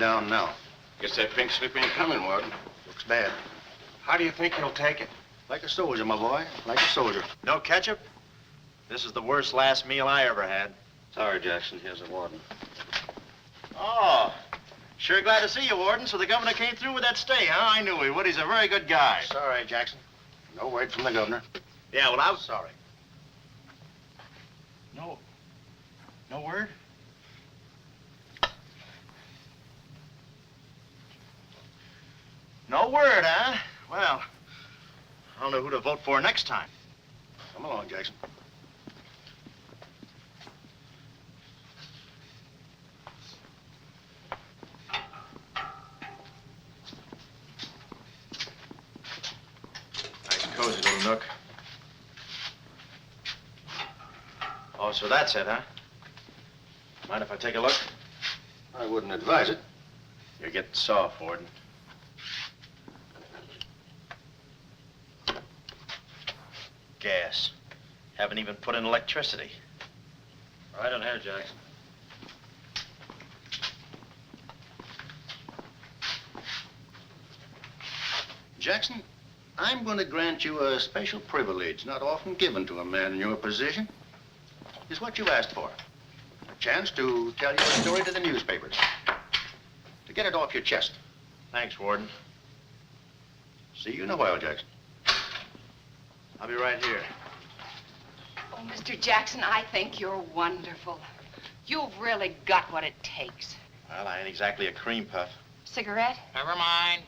down now. Guess that pink slip ain't coming, Warden. Looks bad. How do you think he'll take it? Like a soldier, my boy. Like a soldier. No ketchup? This is the worst last meal I ever had. Sorry, Jackson. Here's the warden. Oh, sure glad to see you, Warden. So the governor came through with that stay, huh? I knew he would. He's a very good guy. Sorry, Jackson. No word from the governor. Yeah, well, I'm sorry. No word? No word, huh? Well, I don't know who to vote for next time. Come along, Jackson. Nice, cozy little nook. Oh, so that's it, huh? Mind if I take a look? I wouldn't advise it. You're getting soft, Warden. Gas. Haven't even put in electricity. Right on here, Jackson. Jackson, I'm going to grant you a special privilege not often given to a man in your position. It's what you asked for. A chance to tell your story to the newspapers. To get it off your chest. Thanks, Warden. See you in a while, Jackson. I'll be right here. Oh, Mr. Jackson, I think you're wonderful. You've really got what it takes. Well, I ain't exactly a cream puff. Cigarette? Never mind.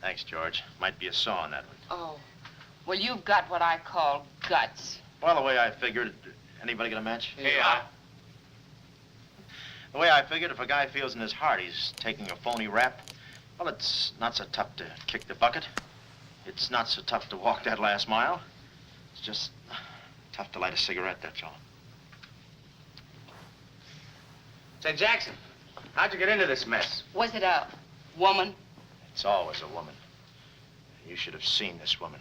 Thanks, George. Might be a saw on that one. Oh, well, you've got what I call guts. Well, the way I figured... Anybody get a match? Yeah. The way I figured, if a guy feels in his heart he's taking a phony rap, well, it's not so tough to kick the bucket. It's not so tough to walk that last mile. It's just tough to light a cigarette, that's all. Say, Jackson, how'd you get into this mess? Was it a woman? It's always a woman. You should have seen this woman.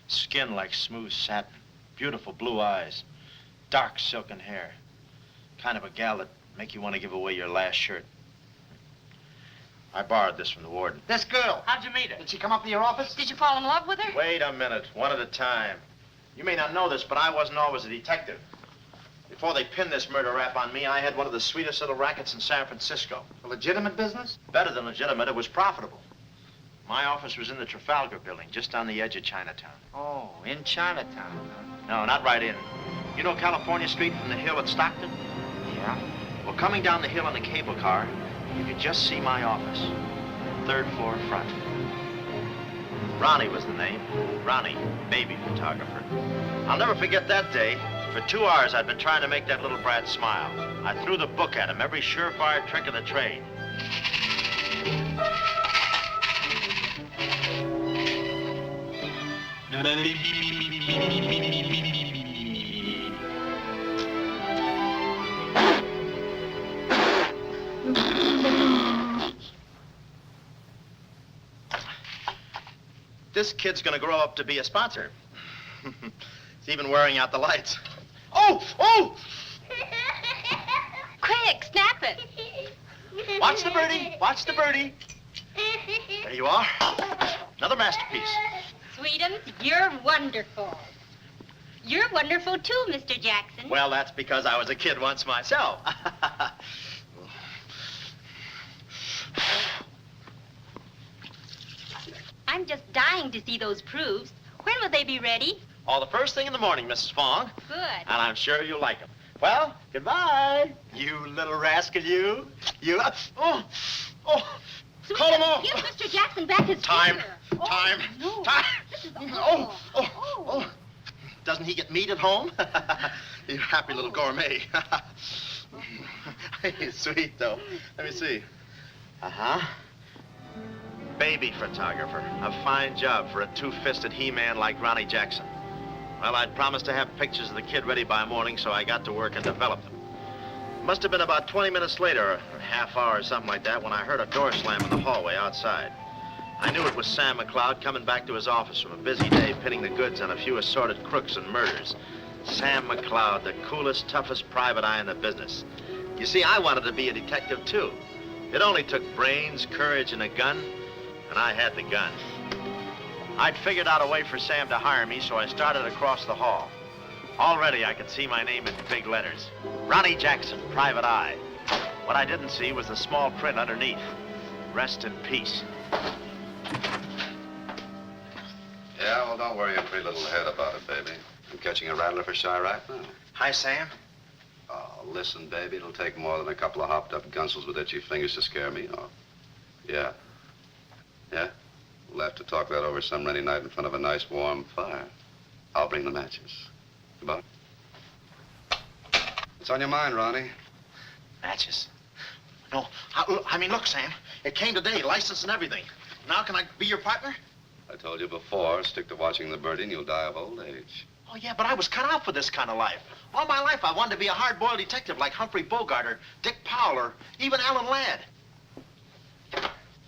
Skin like smooth satin, beautiful blue eyes, dark silken hair. Kind of a gal that make you want to give away your last shirt. I borrowed this from the warden. This girl, how'd you meet her? Did she come up to your office? Did you fall in love with her? Wait a minute, one at a time. You may not know this, but I wasn't always a detective. Before they pinned this murder rap on me, I had one of the sweetest little rackets in San Francisco. A legitimate business? Better than legitimate, it was profitable. My office was in the Trafalgar building, just on the edge of Chinatown. Oh, in Chinatown, huh? No, not right in. You know California Street from the hill at Stockton? Yeah. Well, coming down the hill in a cable car, you could just see my office. Third floor front. Ronnie was the name. Ronnie, baby photographer. I'll never forget that day. For 2 hours, I'd been trying to make that little brat smile. I threw the book at him, every surefire trick of the trade. This kid's gonna grow up to be a sponsor. He's even wearing out the lights. Oh! Oh! Quick, snap it. Watch the birdie. Watch the birdie. There you are. Another masterpiece. Sweetums, you're wonderful. You're wonderful too, Mr. Jackson. Well, that's because I was a kid once myself. I'm just dying to see those proofs. When will they be ready? All the first thing in the morning, Mrs. Fong. Good. And I'm sure you'll like them. Well, goodbye. You little rascal, you. You. Oh. Call them off. Give Mr. Jackson back his Time. finger. Time. No. Time. This is Oh. Doesn't he get meat at home? You happy little gourmet. He's sweet, though. Let me see. Uh-huh. Baby photographer. A fine job for a two-fisted he-man like Ronnie Jackson. Well, I'd promised to have pictures of the kid ready by morning, so I got to work and developed them. Must have been about 20 minutes later, or a half hour or something like that, when I heard a door slam in the hallway outside. I knew it was Sam McLeod coming back to his office from a busy day pinning the goods on a few assorted crooks and murders. Sam McLeod, the coolest, toughest private eye in the business. You see, I wanted to be a detective, too. It only took brains, courage, and a gun, and I had the gun. I'd figured out a way for Sam to hire me, so I started across the hall. Already I could see my name in big letters. Ronnie Jackson, Private Eye. What I didn't see was the small print underneath. Rest in peace. Yeah, well, don't worry your pretty little head about it, baby. I'm catching a rattler for Chirac now. Hi, Sam. Oh, listen, baby, it'll take more than a couple of hopped-up gunsels with itchy fingers to scare me off. Yeah. Yeah? We'll have to talk that over some rainy night in front of a nice warm fire. I'll bring the matches. Goodbye. What's on your mind, Ronnie? Matches. No, I mean, look, Sam. It came today, license and everything. Now can I be your partner? I told you before, stick to watching the birdie and you'll die of old age. Oh, yeah, but I was cut out for this kind of life. All my life, I wanted to be a hard-boiled detective like Humphrey Bogart or Dick Powell or even Alan Ladd.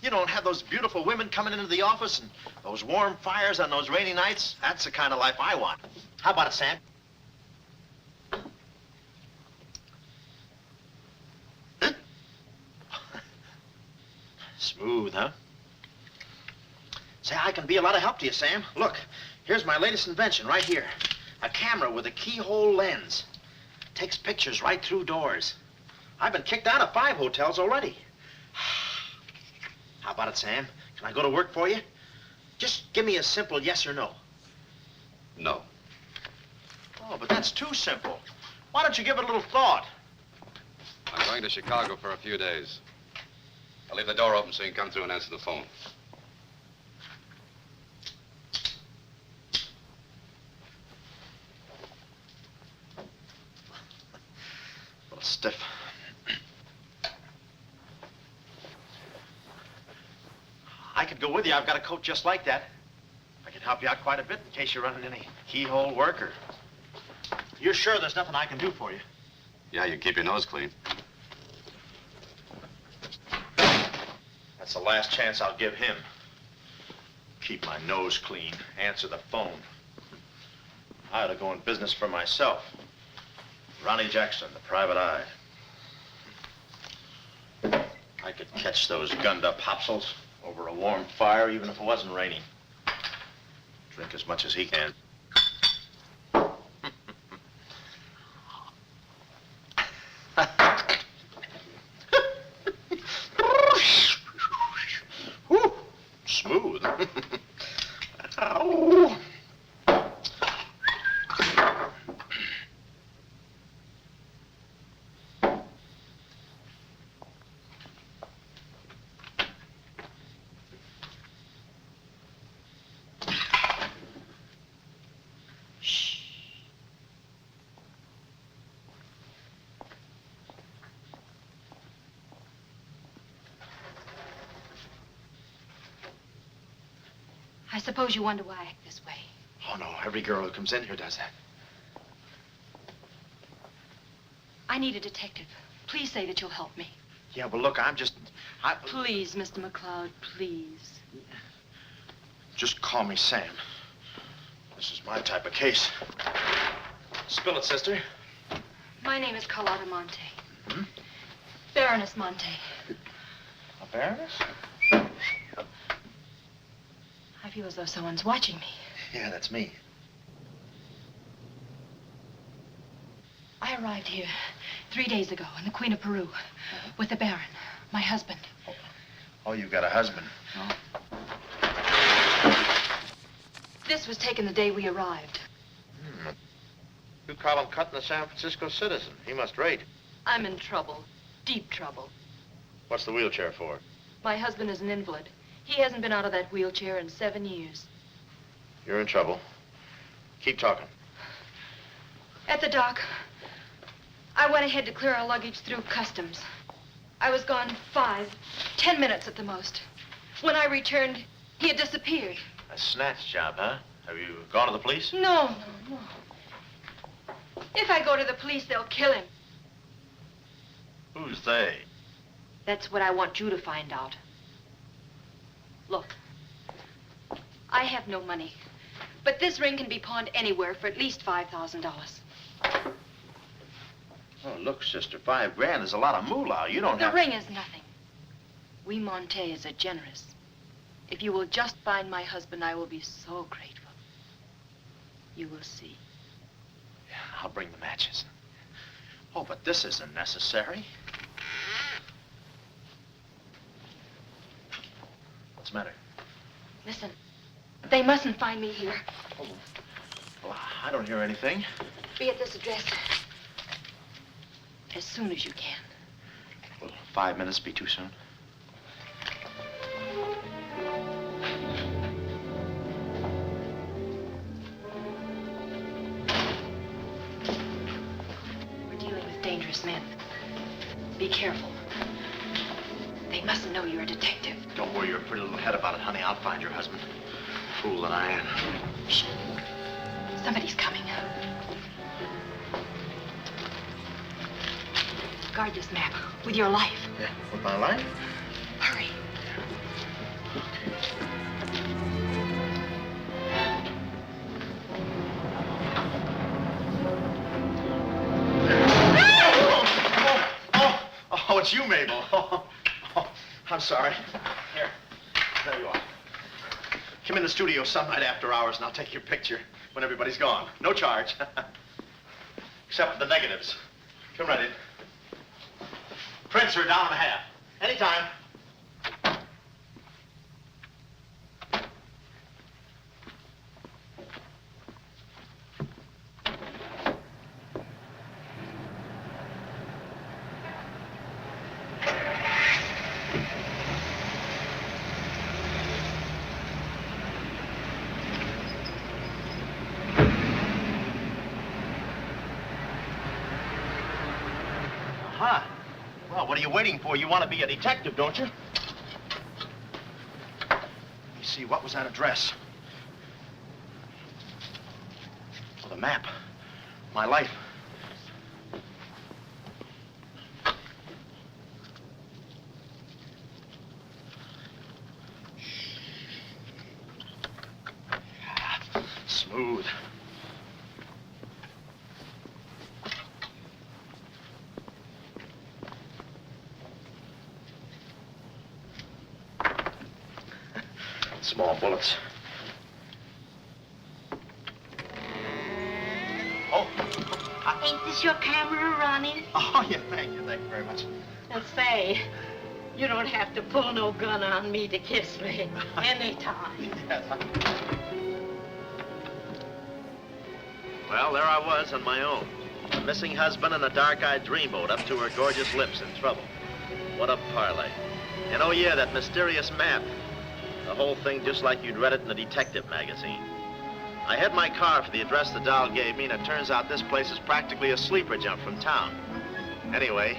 You don't have those beautiful women coming into the office and those warm fires on those rainy nights. That's the kind of life I want. How about it, Sam? Smooth, huh? Say, I can be a lot of help to you, Sam. Look, here's my latest invention right here. A camera with a keyhole lens. Takes pictures right through doors. I've been kicked out of 5 hotels already. How about it, Sam? Can I go to work for you? Just give me a simple yes or no. No. Oh, but that's too simple. Why don't you give it a little thought? I'm going to Chicago for a few days. I'll leave the door open so you can come through and answer the phone. A little stiff. I could go with you. I've got a coat just like that. I can help you out quite a bit in case you're running any keyhole work or... You're sure there's nothing I can do for you? Yeah, you keep your nose clean. That's the last chance I'll give him. Keep my nose clean. Answer the phone. I ought to go in business for myself. Ronnie Jackson, the Private Eye. I could catch those gunned-up hopsels over a warm fire, even if it wasn't raining. Drink as much as he can. Whew, smooth. Ow. I suppose you wonder why I act this way. Oh, no, every girl who comes in here does that. I need a detective. Please say that you'll help me. Yeah, but look, Please, Mr. McCloud, please. Just call me Sam. This is my type of case. Spill it, sister. My name is Carlotta Monte. Hmm? Baroness Monte. A baroness? I feel as though someone's watching me. Yeah, that's me. I arrived here 3 days ago in the Queen of Peru with the Baron, my husband. Oh, you've got a husband. This was taken the day we arrived. You call him cutting a San Francisco citizen. He must rate. I'm in trouble, deep trouble. What's the wheelchair for? My husband is an invalid. He hasn't been out of that wheelchair in 7 years. You're in trouble. Keep talking. At the dock, I went ahead to clear our luggage through customs. I was gone 5-10 minutes at the most. When I returned, he had disappeared. A snatch job, huh? Have you gone to the police? No. If I go to the police, they'll kill him. Who's they? That's what I want you to find out. Look, I have no money, but this ring can be pawned anywhere for at least $5,000. Oh, look, sister, $5 grand is a lot of moolah. You don't The have... ring is nothing. We Montes are generous. If you will just find my husband, I will be so grateful. You will see. Yeah, I'll bring the matches. Oh, but this isn't necessary. What's the matter? Listen, they mustn't find me here. Oh, well, I don't hear anything. Be at this address as soon as you can. Will 5 minutes be too soon? We're dealing with dangerous men. Be careful. They mustn't know you're a detective. Don't worry your pretty little head about it, honey. I'll find your husband. Fool that I am. Shh. Somebody's coming. Guard this map with your life. Yeah, with my life? Hurry. Oh, it's you, Mabel. Oh, I'm sorry. Here, there you are. Come in the studio some night after hours, and I'll take your picture when everybody's gone. No charge. Except for the negatives. Come right in. Prints are $1.50. Anytime. Aha. Well, what are you waiting for? You want to be a detective, don't you? Let me see, what was that address? Oh, the map. My life. Smooth. Small bullets. Oh. Ain't this your camera, Ronnie? Oh, yeah, thank you very much. And say, you don't have to pull no gun on me to kiss me anytime. Yes. Well, there I was on my own. A missing husband and a dark-eyed dreamboat up to her gorgeous lips in trouble. What a parlay. And oh, yeah, that mysterious map. The whole thing just like you'd read it in a detective magazine. I had my car for the address the doll gave me, and it turns out this place is practically a sleeper jump from town. Anyway,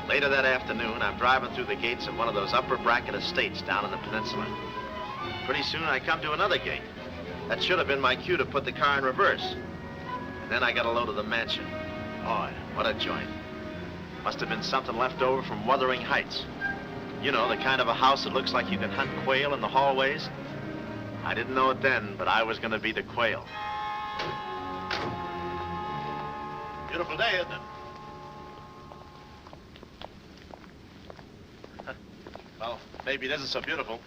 later that afternoon, I'm driving through the gates of one of those upper bracket estates down in the peninsula. Pretty soon, I come to another gate. That should have been my cue to put the car in reverse. And then I got a load of the mansion. Oh, what a joint. Must have been something left over from Wuthering Heights. You know, the kind of a house that looks like you can hunt quail in the hallways. I didn't know it then, but I was going to be the quail. Beautiful day, isn't it? Well, maybe it isn't so beautiful.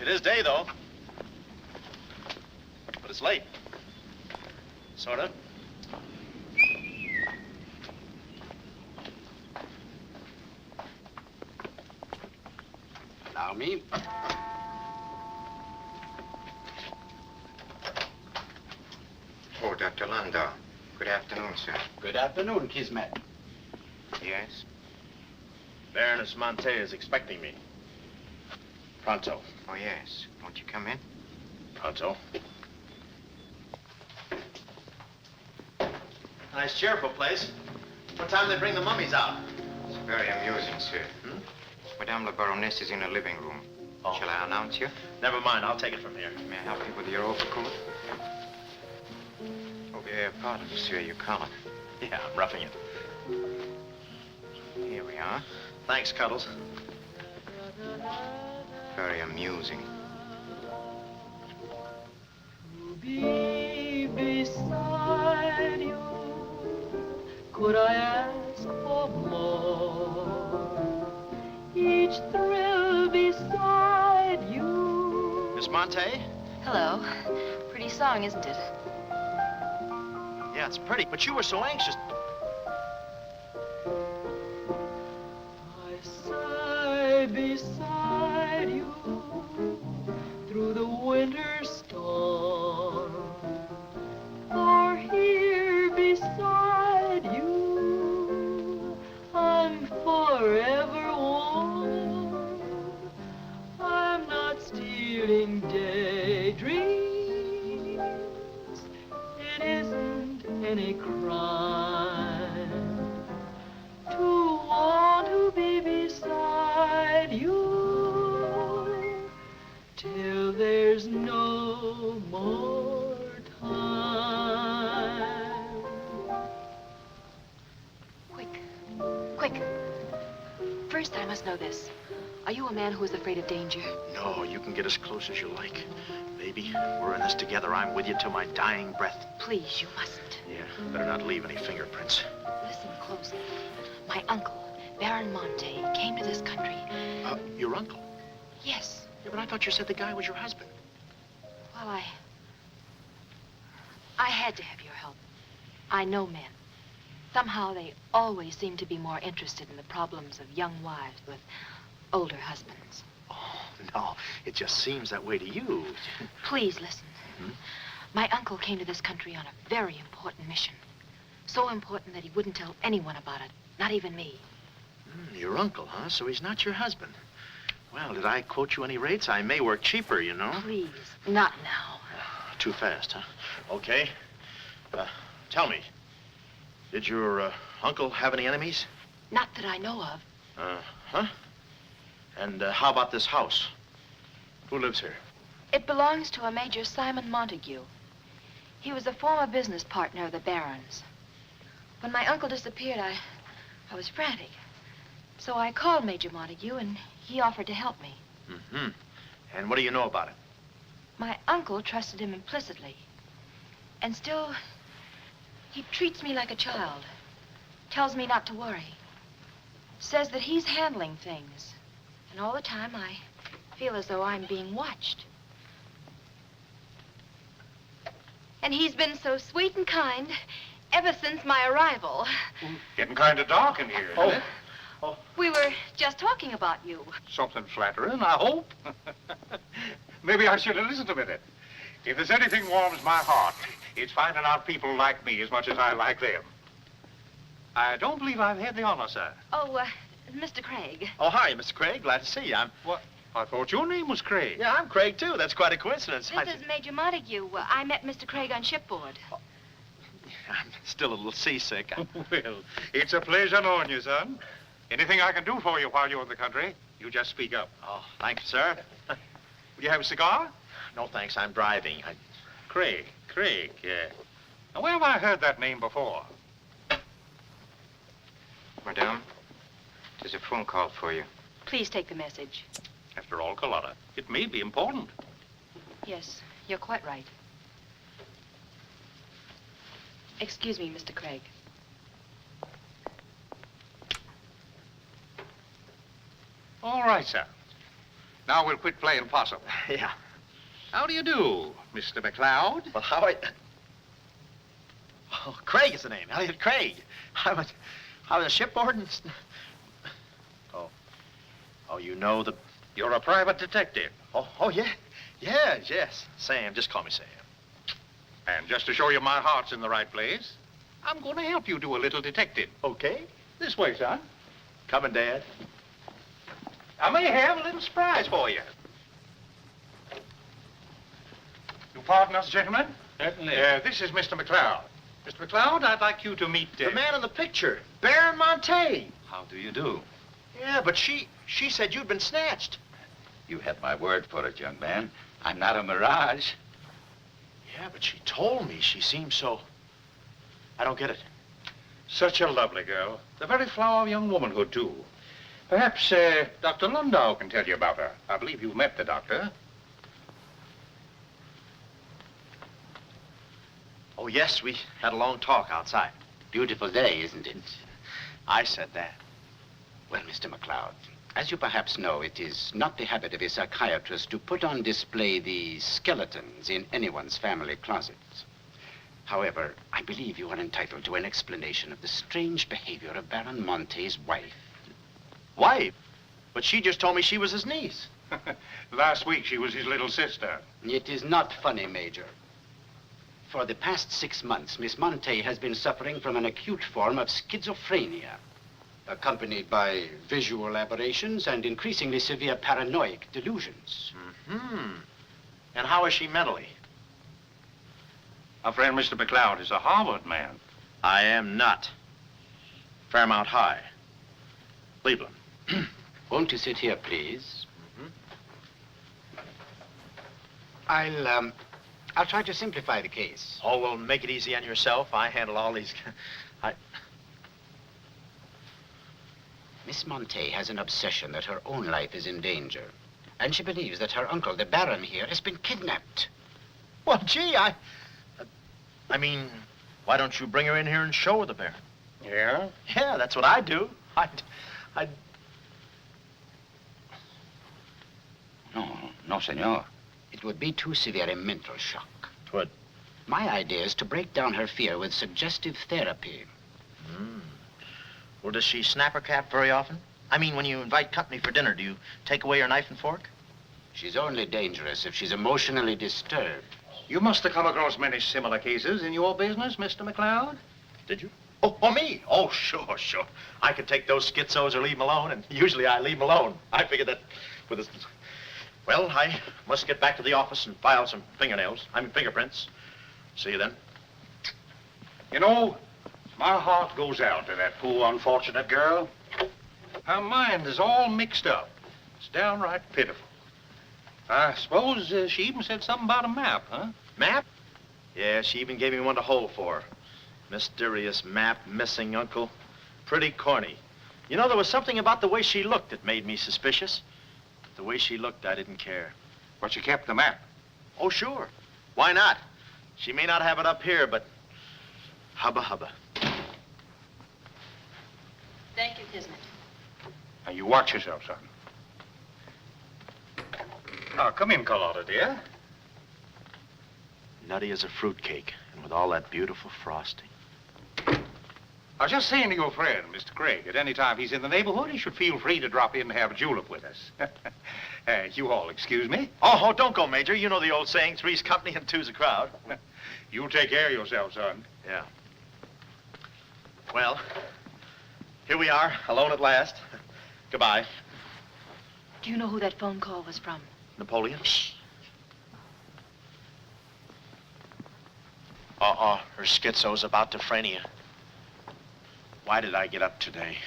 It is day, though. But it's late. Sort of. Allow me. Oh, Dr. Landau. Good afternoon, sir. Good afternoon, Kismet. Yes? Baroness Monte is expecting me. Pronto. Oh, yes. Won't you come in? Pronto. Nice, cheerful place. What time do they bring the mummies out? It's very amusing, sir. Madame la Baroness is in the living room. Oh. Shall I announce you? Never mind, I'll take it from here. May I help you with your overcoat? Oh, pardon, monsieur, your collar. Yeah, I'm roughing it. Here we are. Thanks, Cuddles. Very amusing. To be beside you, could I ask for more? each thrill beside you. Miss Monte? Hello. Pretty song, isn't it? Yeah, it's pretty, but you were so anxious. I sigh beside you through the winter storm. For here beside you, I'm forever warm. I'm not stealing daydreams. It isn't any crime to want to be beside you till there's no more time. Quick. First, I must know this. Are you a man who is afraid of danger? No, you can get as close as you like. Baby, we're in this together. I'm with you till my dying breath. Please, you mustn't. Yeah, better not leave any fingerprints. Listen closely. My uncle, Baron Monte, came to this country. Your uncle? Yes. Yeah, but I thought you said the guy was your husband. Well, I had to have your help. I know men. Somehow they always seem to be more interested in the problems of young wives with older husbands. Oh, no, it just seems that way to you. Please listen. My uncle came to this country on a very important mission. So important that he wouldn't tell anyone about it, not even me. Your uncle, huh? So he's not your husband. Well, did I quote you any rates? I may work cheaper, you know. Please, not now. Too fast, huh? Okay. Tell me, did your uncle have any enemies? Not that I know of. Huh? And how about this house? Who lives here? It belongs to a Major Simon Montague. He was a former business partner of the Baron's. When my uncle disappeared, I was frantic. So I called Major Montague, and he offered to help me. Mm-hmm. And what do you know about it? My uncle trusted him implicitly. And still, he treats me like a child. Tells me not to worry. Says that he's handling things. And all the time, I feel as though I'm being watched. And he's been so sweet and kind ever since my arrival. Getting kind of dark in here, isn't it? We were just talking about you. Something flattering, I hope. Maybe I should have listened a minute. If there's anything warms my heart, it's finding out people like me as much as I like them. I don't believe I've had the honor, sir. Oh, Mr. Craig. Oh, hi, Mr. Craig. Glad to see you. What? I thought your name was Craig. Yeah, I'm Craig, too. That's quite a coincidence. This is Major Montague. I met Mr. Craig on shipboard. I'm still a little seasick. Well, it's a pleasure knowing you, son. Anything I can do for you while you're in the country, you just speak up. Oh, thank you, sir. Will you have a cigar? No, thanks. I'm driving. Craig, yeah. Now, where have I heard that name before? Madame, there's a phone call for you. Please take the message. After all, Carlotta, it may be important. Yes, you're quite right. Excuse me, Mr. Craig. All right, sir. Now we'll quit playing possum. Yeah. How do you do, Mr. McLeod? Well, Oh, Craig is the name. Elliott Craig. I was shipboard and... Oh, you know the... You're a private detective. Oh, yeah. Yes. Sam. Just call me Sam. And just to show you my heart's in the right place, I'm going to help you do a little detective. Okay. This way, son. Coming, Dad. I may have a little surprise for you. You pardon us, gentlemen? Certainly. This is Mr. McLeod. Mr. McLeod, I'd like you to meet... The man in the picture. Baron Monte. How do you do? Yeah, but she said you'd been snatched. You had my word for it, young man. I'm not a mirage. Yeah, but she told me she seemed so... I don't get it. Such a lovely girl. The very flower of young womanhood, too. Perhaps, Dr. Lundau can tell you about her. I believe you've met the doctor. Oh, yes, we had a long talk outside. Beautiful day, isn't it? I said that. Well, Mr. McLeod, As you perhaps know, it is not the habit of a psychiatrist to put on display the skeletons in anyone's family closets. However, I believe you are entitled to an explanation of the strange behavior of Baron Monte's wife. Wife? But she just told me she was his niece. Last week, she was his little sister. It is not funny, Major. For the past 6 months, Miss Monte has been suffering from an acute form of schizophrenia, accompanied by visual aberrations and increasingly severe paranoid delusions. Mm-hmm. And how is she mentally? Our friend Mr. McLeod is a Harvard man. I am not. Fairmount High. Cleveland. Won't you sit here, please? I'll try to simplify the case. Oh, well, make it easy on yourself. I handle all these... Miss Monte has an obsession that her own life is in danger. And she believes that her uncle, the Baron here, has been kidnapped. Well, gee, I mean, why don't you bring her in here and show her the Baron? Yeah? Yeah, that's what I'd do. No, senor. It would be too severe a mental shock. Twould. My idea is to break down her fear with suggestive therapy. Well, does she snap her cap very often? I mean, when you invite company for dinner, do you take away her knife and fork? She's only dangerous if she's emotionally disturbed. You must have come across many similar cases in your business, Mr. McLeod. Did you? Oh, me? Oh, sure. I could take those schizos or leave them alone, and usually I leave them alone. I figured that with this... Well, I must get back to the office and file some fingerprints. See you then. You know, my heart goes out to that poor, unfortunate girl. Her mind is all mixed up. It's downright pitiful. I suppose she even said something about a map, huh? Map? Yeah, she even gave me one to hold for. Mysterious map, missing uncle. Pretty corny. You know, there was something about the way she looked that made me suspicious. The way she looked, I didn't care. But she kept the map. Oh, sure. Why not? She may not have it up here, but hubba. Thank you, Kismet. Now, you watch yourself, son. Now, come in, Carlotta, dear. Nutty as a fruitcake, and with all that beautiful frosting. I was just saying to your friend, Mr. Craig, at any time he's in the neighborhood, he should feel free to drop in and have a julep with us. You all excuse me. Oh, don't go, Major. You know the old saying, three's company and two's a crowd. You'll take care of yourself, son. Yeah. Well, here we are, alone at last. Goodbye. Do you know who that phone call was from? Napoleon? Her schizo's about to frania. Why did I get up today?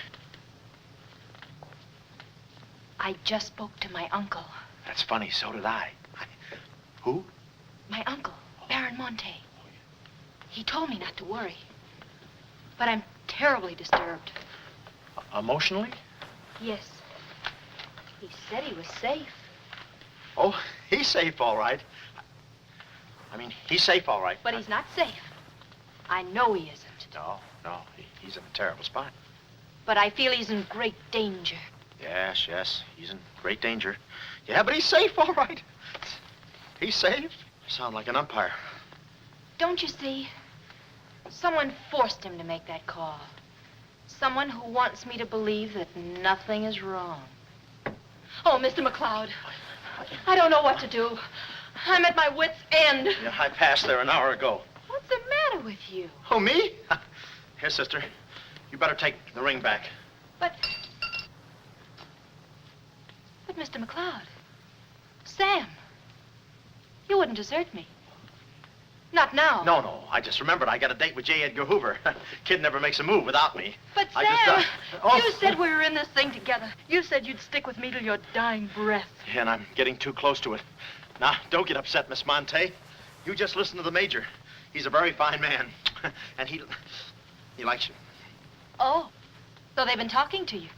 I just spoke to my uncle. That's funny, so did I. Who? My uncle, Baron Monte. He told me not to worry. But I'm terribly disturbed. Emotionally? Yes. He said he was safe. Oh, he's safe, all right. I mean, he's safe, all right. But he's not safe. I know he isn't. No, he's in a terrible spot. But I feel he's in great danger. Yes, he's in great danger. Yeah, but he's safe, all right. He's safe. You sound like an umpire. Don't you see? Someone forced him to make that call. Someone who wants me to believe that nothing is wrong. Oh, Mr. McLeod, I don't know what to do. I'm at my wit's end. Yeah, I passed there an hour ago. What's the matter with you? Oh, me? Here, sister. You better take the ring back. But Mr. McLeod, Sam, you wouldn't desert me. Not now. No. I just remembered I got a date with J. Edgar Hoover. Kid never makes a move without me. But Sam, you said we were in this thing together. You said you'd stick with me till your dying breath. Yeah, and I'm getting too close to it. Now, don't get upset, Miss Monte. You just listen to the Major. He's a very fine man. And he likes you. Oh, so they've been talking to you.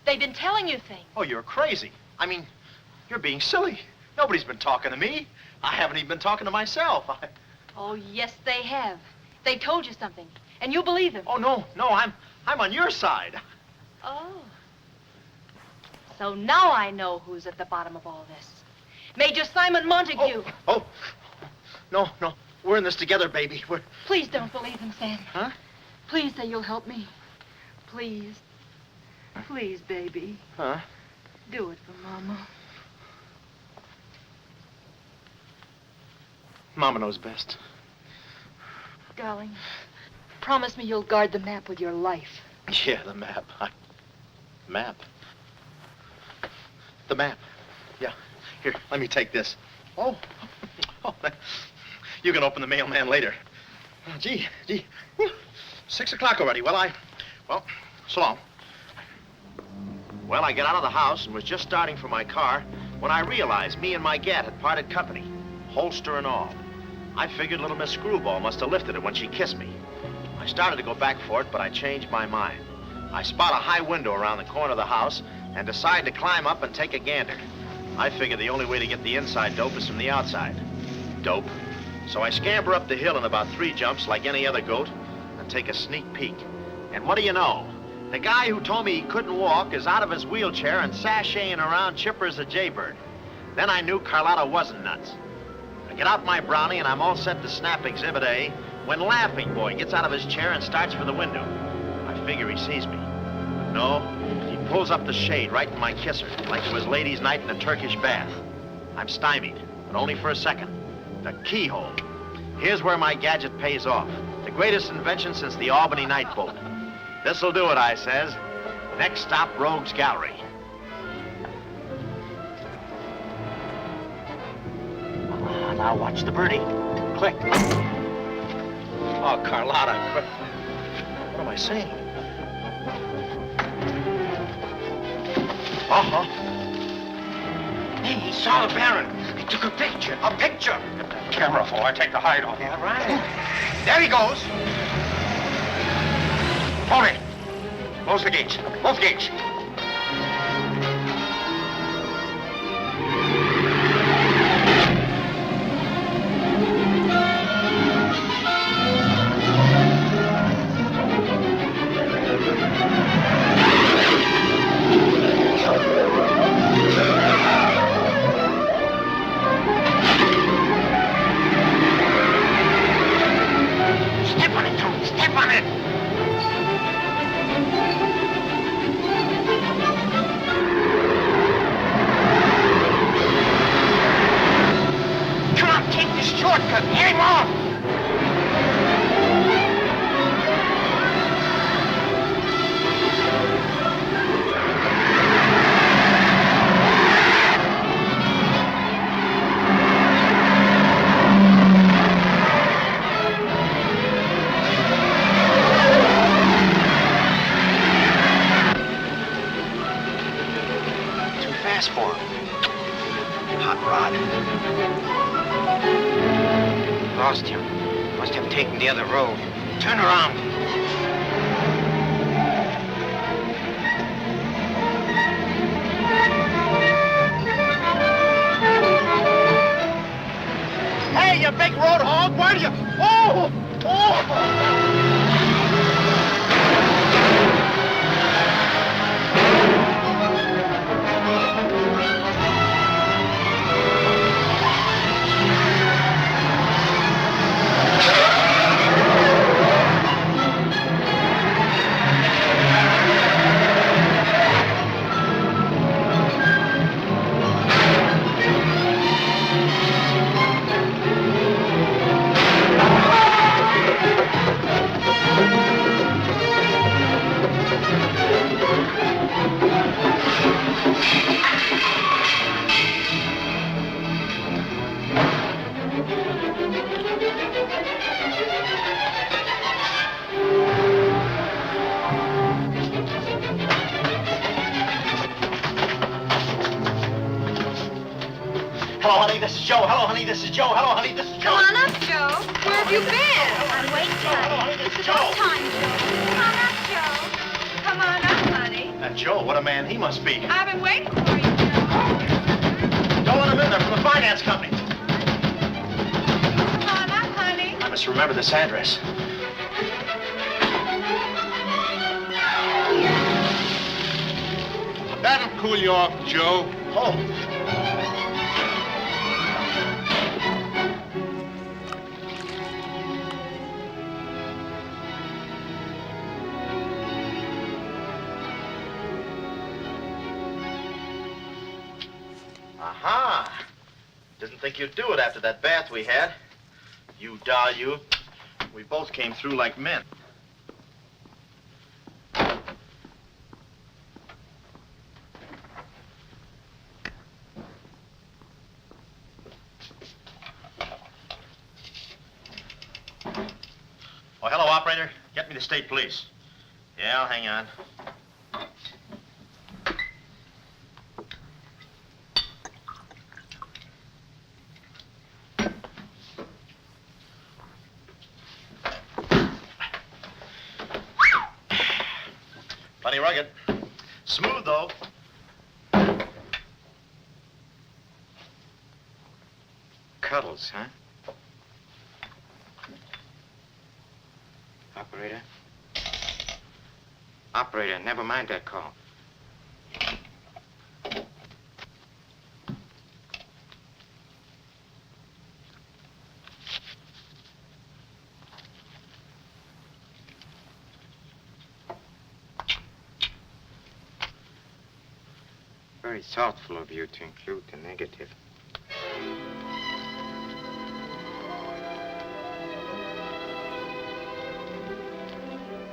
They've been telling you things. Oh, you're crazy. I mean, you're being silly. Nobody's been talking to me. I haven't even been talking to myself. Oh, yes, they have. They told you something, and you believe them. Oh, no, I'm on your side. Oh. So now I know who's at the bottom of all this. Major Simon Montague. Oh. No. We're in this together, baby. Please don't believe him, Sam. Huh? Please say you'll help me. Please. Please, baby. Huh? Do it for Mama. Mama knows best. Darling, promise me you'll guard the map with your life. Yeah, the map. Map? The map. Yeah. Here, let me take this. Oh. You can open the mailman later. Oh, gee. Whew. 6 o'clock already. Well, so long. Well, I got out of the house and was just starting for my car when I realized me and my gat had parted company, holster and all. I figured little Miss Screwball must have lifted it when she kissed me. I started to go back for it, but I changed my mind. I spot a high window around the corner of the house and decide to climb up and take a gander. I figured the only way to get the inside dope is from the outside. Dope. So I scamper up the hill in about 3 jumps like any other goat and take a sneak peek. And what do you know? The guy who told me he couldn't walk is out of his wheelchair and sashaying around chipper as a jaybird. Then I knew Carlotta wasn't nuts. I get out my brownie and I'm all set to snap Exhibit A when Laughing Boy gets out of his chair and starts for the window. I figure he sees me. But no, he pulls up the shade right in my kisser, like it was ladies' night in a Turkish bath. I'm stymied, but only for a second. The keyhole. Here's where my gadget pays off. The greatest invention since the Albany night boat. This'll do it, I says. Next stop, Rogue's Gallery. Now watch the birdie. Click. Oh, Carlotta. What am I saying? Uh-huh. Hey, he saw the Baron. He took a picture. A picture. Get that camera before I take the hide off. Yeah, right. There he goes. Hold it. Close the gates. Both gates. Step on it, Tony. Step on it. Come on, take this shortcut. Get him off. Too fast for him. Hot rod. Lost him. Must have taken the other road. Turn around. Hey, you big road hog, where do you... Oh! Hello, honey, this is Joe. Hello, honey, this is Joe. Hello, honey, this is Joe. Come on up, Joe. Where have you been? I'm waiting, Hello, honey. honey, this is It's about Joe. time, Joe. Come on up, Joe. Come on up, honey. That Joe, what a man he must be. I've been waiting for you, Joe. Don't let him in there from the finance company. Come on up, honey. I must remember this address. That'll cool you off, Joe. Oh. Aha! Didn't think you'd do it after that bath we had. You doll, you. We both came through like men. Oh, hello, operator. Get me the state police. Yeah, I'll hang on. Plenty rugged. Smooth, though. Cuddles, huh? Operator? Operator, never mind that call. Very thoughtful of you to include the negative.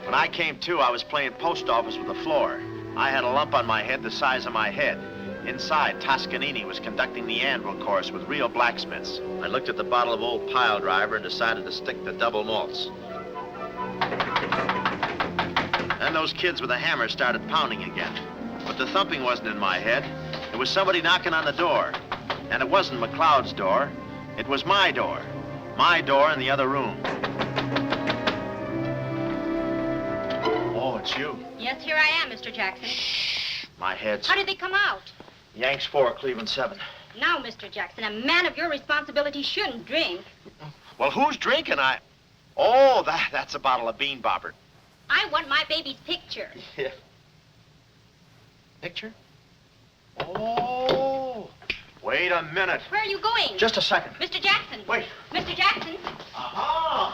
When I came to, I was playing post office with the floor. I had a lump on my head the size of my head. Inside, Toscanini was conducting the anvil course with real blacksmiths. I looked at the bottle of old pile driver and decided to stick to double malts. Then those kids with a hammer started pounding again. But the thumping wasn't in my head. It was somebody knocking on the door. And it wasn't McLeod's door. It was my door. My door in the other room. Oh, it's you. Yes, here I am, Mr. Jackson. Shh. My head's... How did they come out? Yanks 4, Cleveland 7. Now, Mr. Jackson, a man of your responsibility shouldn't drink. Well, who's drinking? Oh, that's a bottle of Bean Bobber. I want my baby's picture. Yeah. Picture? Oh. Wait a minute. Where are you going? Just a second. Mr. Jackson. Wait. Mr. Jackson. Aha!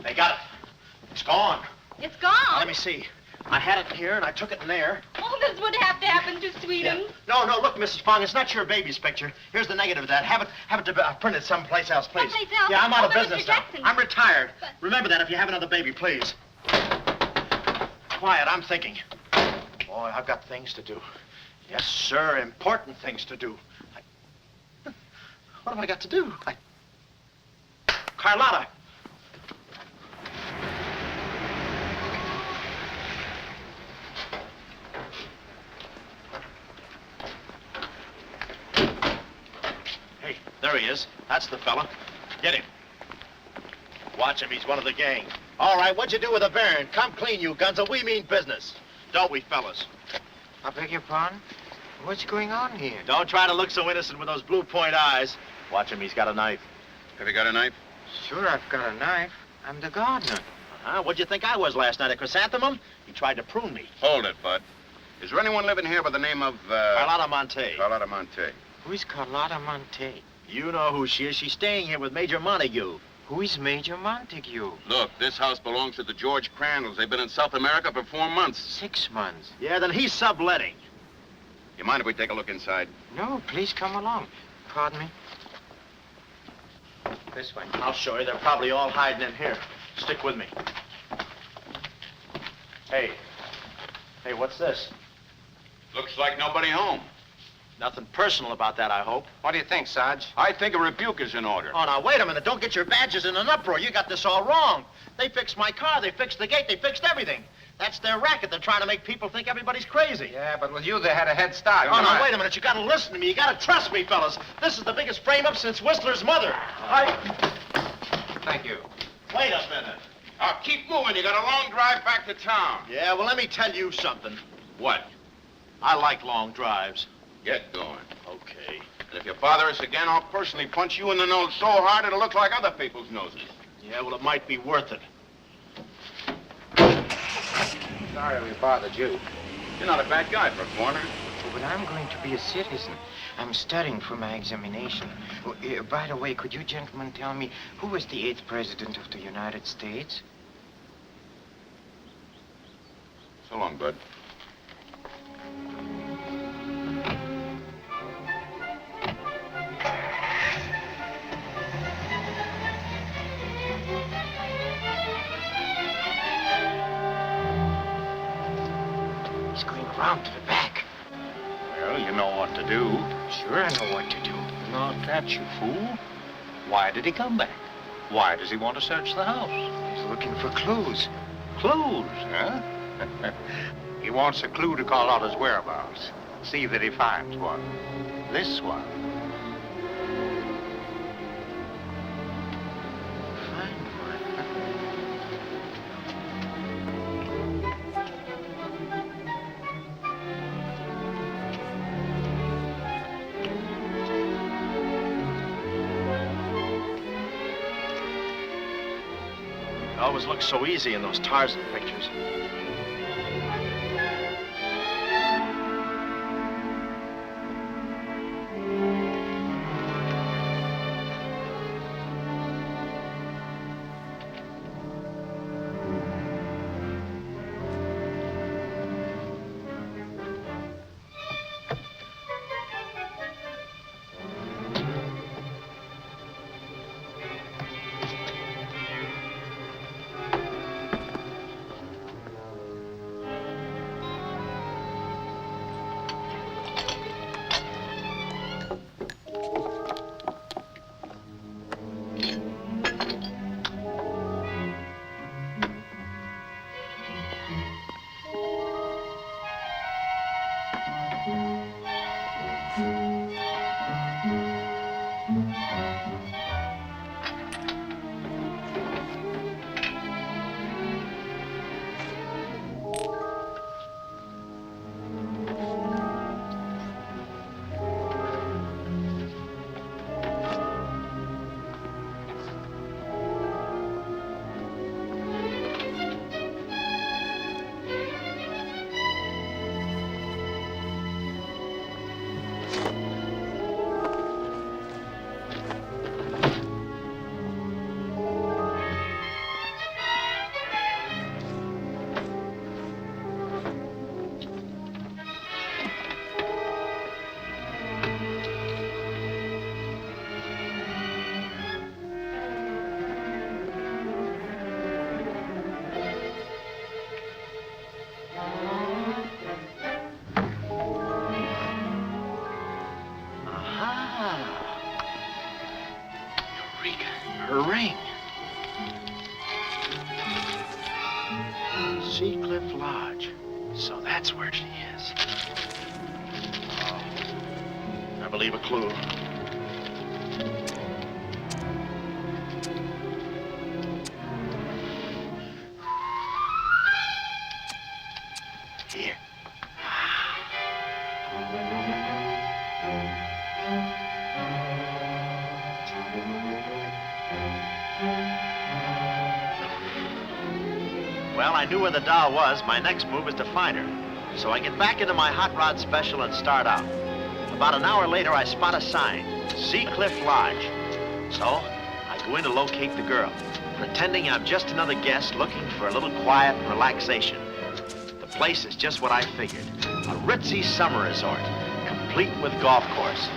They got it. It's gone. It's gone. Now, let me see. I had it in here, and I took it in there. Oh, this would have to happen to Sweden. Yeah. No, look, Mrs. Fong, it's not your baby's picture. Here's the negative of that. Have it printed someplace else, please. Someplace else? Yeah, I'm out of but business Mr. now. Jackson. I'm retired. But... Remember that if you have another baby, please. Quiet, I'm thinking. Boy, I've got things to do. Yes, sir, important things to do. What have I got to do? Carlotta. Hey, there he is. That's the fella. Get him. Watch him. He's one of the gang. All right, what'd you do with the baron? Come clean, you guns. We mean business. Don't we, fellas? I beg your pardon? What's going on here? Don't try to look so innocent with those blue point eyes. Watch him. He's got a knife. Have you got a knife? Sure, I've got a knife. I'm the gardener. What'd you think I was last night, a chrysanthemum? He tried to prune me. Hold it, Bud. Is there anyone living here by the name of, Carlotta Monte. Carlotta Monte. Who's Carlotta Monte? You know who she is. She's staying here with Major Montague. Who is Major Montague? Look, this house belongs to the George Crandalls. They've been in South America for 4 months. 6 months. Yeah, then he's subletting. You mind if we take a look inside? No, please come along. Pardon me? This way. I'll show you. They're probably all hiding in here. Stick with me. Hey, what's this? Looks like nobody home. Nothing personal about that, I hope. What do you think, Sarge? I think a rebuke is in order. Oh, now, wait a minute. Don't get your badges in an uproar. You got this all wrong. They fixed my car. They fixed the gate. They fixed everything. That's their racket. They're trying to make people think everybody's crazy. Yeah, but with you, they had a head start. Oh, now, wait a minute. You gotta listen to me. You gotta trust me, fellas. This is the biggest frame-up since Whistler's mother. Thank you. Wait a minute. Now, keep moving. You got a long drive back to town. Yeah, well, let me tell you something. What? I like long drives. Get going. Okay. And if you bother us again, I'll personally punch you in the nose so hard it'll look like other people's noses. Yeah, well, it might be worth it. Sorry we bothered you. You're not a bad guy for a foreigner. But I'm going to be a citizen. I'm studying for my examination. By the way, could you gentlemen tell me who was the 8th president of the United States? So long, Bud. He's going around to the back. Well, you know what to do. Sure, I know what to do. Not that, you fool. Why did he come back? Why does he want to search the house? He's looking for clues. Clues, huh? He wants a clue to call out his whereabouts. See that he finds one. This one. Find one. It always looks so easy in those Tarzan pictures. Her ring. Sea Cliff Lodge. So that's where she is. Oh, I believe a clue. Here. Well, I knew where the doll was. My next move is to find her. So I get back into my hot rod special and start out. About an hour later, I spot a sign, Sea Cliff Lodge. So I go in to locate the girl, pretending I'm just another guest looking for a little quiet and relaxation. The place is just what I figured, a ritzy summer resort, complete with golf course.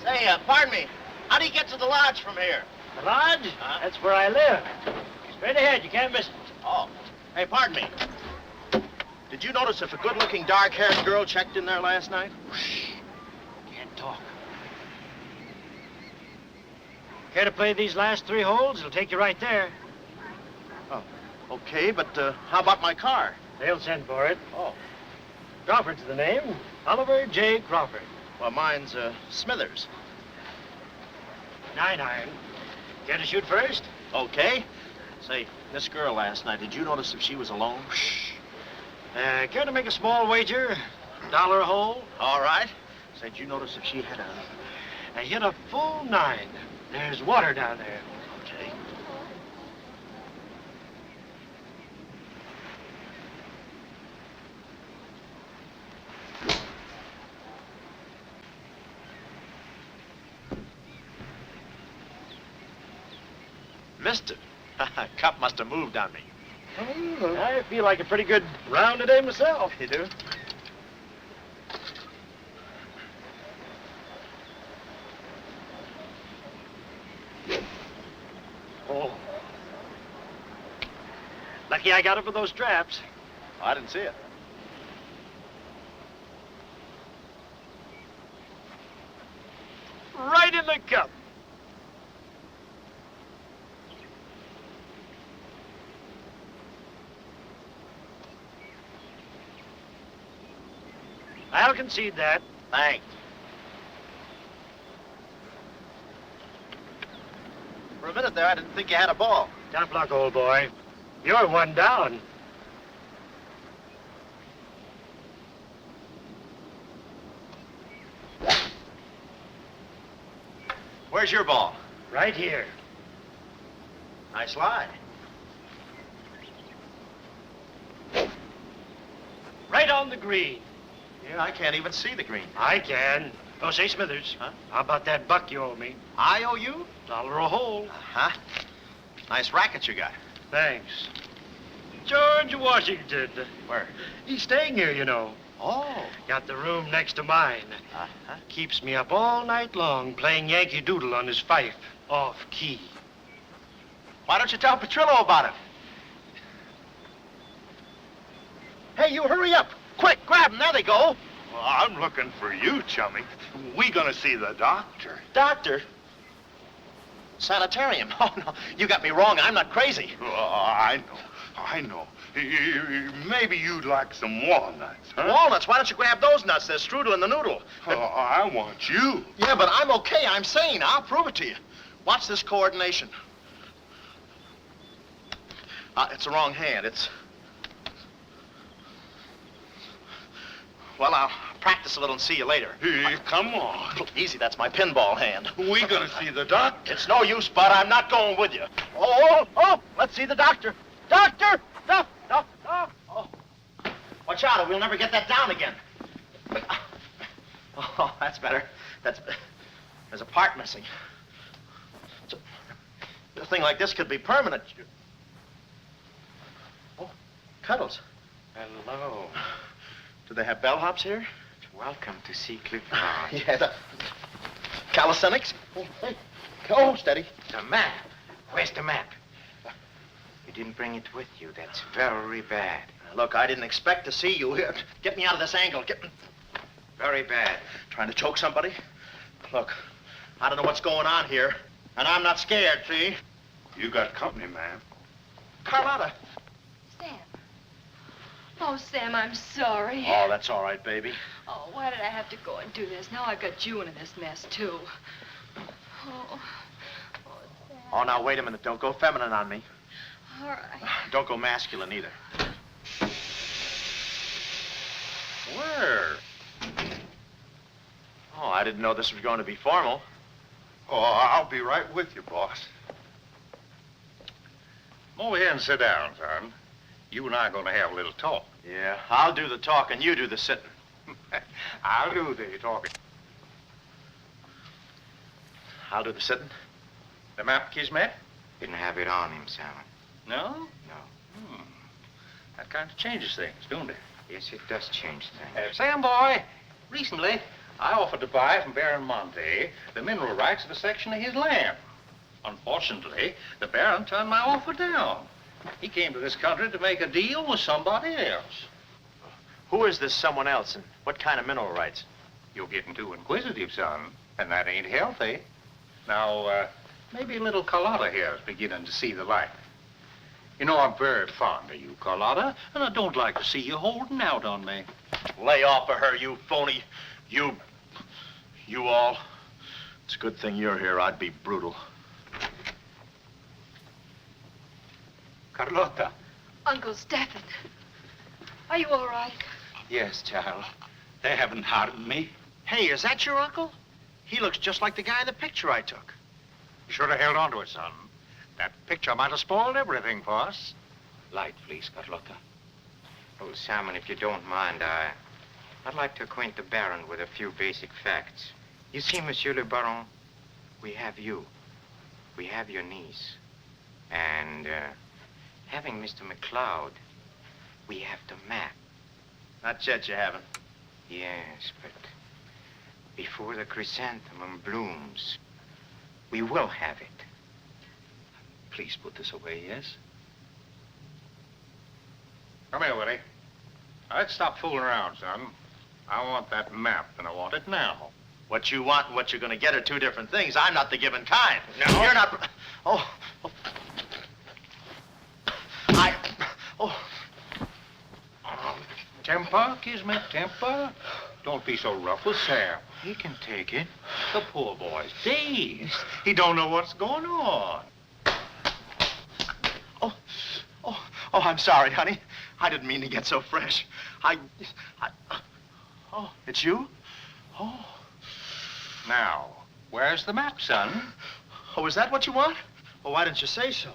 Say, pardon me, how do you get to the lodge from here? The lodge? That's where I live. Straight ahead, you can't miss it. Oh, hey, pardon me. Did you notice if a good-looking, dark-haired girl checked in there last night? Shh. Can't talk. Care to play these last 3 holes? It'll take you right there. Oh, okay, but how about my car? They'll send for it. Oh. Crawford's the name. Oliver J. Crawford. Well, mine's Smithers. 9 iron. Care to shoot first? Okay. Say, this girl last night, did you notice if she was alone? Shh. Care to make a small wager? $1 a hole? All right. Say, did you notice if she had I hit a full 9. There's water down there. Okay. Two-fisted. Cup must have moved on me. I feel like a pretty good round today myself. You do? Oh. Lucky I got up with those straps. Oh, I didn't see it. Right in the cup. I'll concede that. Thanks. For a minute there, I didn't think you had a ball. Tough luck, old boy. You're one down. Where's your ball? Right here. Nice lie. Right on the green. Yeah, I can't even see the green. I can. Oh, say, Smithers. Huh? How about that buck you owe me? I owe you? $1 a hole. Uh-huh. Nice racket you got. Thanks. George Washington. Where? He's staying here, you know. Oh. Got the room next to mine. Uh-huh. Keeps me up all night long playing Yankee Doodle on his fife. Off key. Why don't you tell Petrillo about it? Hey, you hurry up. Quick, grab them. There they go. Well, I'm looking for you, chummy. We gonna see the doctor. Doctor? Sanitarium. Oh, no. You got me wrong. I'm not crazy. Oh, I know. Maybe you'd like some walnuts, huh? Walnuts? Why don't you grab those nuts? There's strudel in the noodle. Oh, I want you. Yeah, but I'm okay. I'm sane. I'll prove it to you. Watch this coordination. It's the wrong hand. Well, I'll practice a little and see you later. Hey, come on. Easy, that's my pinball hand. We gonna see the doctor. It's no use, Bud. I'm not going with you. Oh, let's see the doctor. Doctor! No. Oh. Watch out, or we'll never get that down again. Oh, that's better. There's a part missing. A thing like this could be permanent. Oh, Cuddles. Hello. Do they have bellhops here? Welcome to see Clifford. Yeah, the calisthenics. Oh, hey. Oh, steady. The map. Where's the map? You didn't bring it with you. That's very bad. Look, I didn't expect to see you here. Get me out of this angle. Very bad. Trying to choke somebody? Look, I don't know what's going on here, and I'm not scared, see? You got company, ma'am. Carlotta. Sam. Oh, Sam, I'm sorry. Oh, that's all right, baby. Oh, why did I have to go and do this? Now I've got you in this mess, too. Oh, Sam. Oh, now, wait a minute. Don't go feminine on me. All right. Don't go masculine, either. Where? Oh, I didn't know this was going to be formal. Oh, I'll be right with you, boss. Come over here and sit down, son. You and I are going to have a little talk. Yeah, I'll do the talking, you do the sitting. I'll do the talking. I'll do the sitting. The map, Kismet? Didn't have it on him, Simon. No? No. That kind of changes things, don't it? Yes, it does change things. Sam, boy, recently I offered to buy from Baron Monte the mineral rights of a section of his land. Unfortunately, the Baron turned my offer down. He came to this country to make a deal with somebody else. Who is this someone else, and what kind of mineral rights? You're getting too inquisitive, son, and that ain't healthy. Now, maybe little Carlotta here is beginning to see the light. You know, I'm very fond of you, Carlotta, and I don't like to see you holding out on me. Lay off of her, you phony. You all. It's a good thing you're here. I'd be brutal. Carlotta. Uncle Stephen. Are you all right? Yes, child. They haven't harmed me. Hey, is that your uncle? He looks just like the guy in the picture I took. You should have held on to it, son. That picture might have spoiled everything for us. Light, please, Carlotta. Oh, Simon, if you don't mind, I'd like to acquaint the Baron with a few basic facts. You see, Monsieur le Baron, we have you. We have your niece. And, having Mr. McLeod, we have the map. Not yet, you haven't. Yes, but before the chrysanthemum blooms, we will have it. Please put this away, yes? Come here, Willie. Now, let's stop fooling around, son. I want that map, and I want it now. What you want and what you're going to get are two different things. I'm not the given kind. No. You're not... Oh. Temper, Kismet, temper. Don't be so rough with Sam. He can take it. The poor boy's dazed. He don't know what's going on. Oh, I'm sorry, honey. I didn't mean to get so fresh. Oh, it's you? Oh. Now, where's the map, son? Oh, is that what you want? Well, why didn't you say so?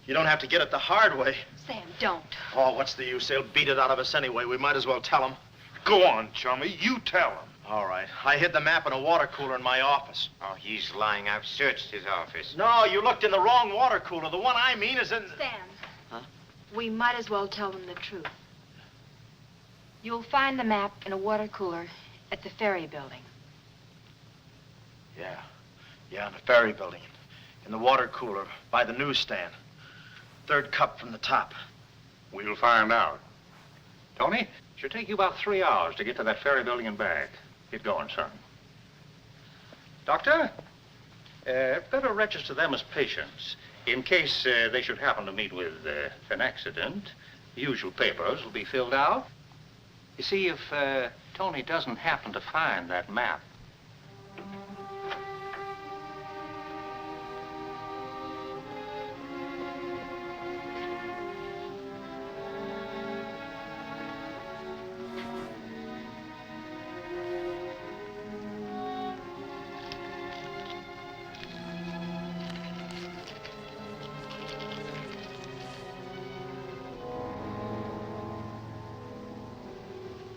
You don't have to get it the hard way. Sam, don't. Oh, what's the use? They'll beat it out of us anyway. We might as well tell them. Go on, chummy. You tell him. All right. I hid the map in a water cooler in my office. Oh, he's lying. I've searched his office. No, you looked in the wrong water cooler. The one I mean is in... Sam. Huh? We might as well tell them the truth. You'll find the map in a water cooler at the ferry building. Yeah, in the ferry building. In the water cooler by the newsstand. Third cup from the top. We'll find out. Tony, it should take you about 3 hours to get to that ferry building and back. Get going, son. Doctor, better register them as patients. In case they should happen to meet with an accident, the usual papers will be filled out. You see, if Tony doesn't happen to find that map,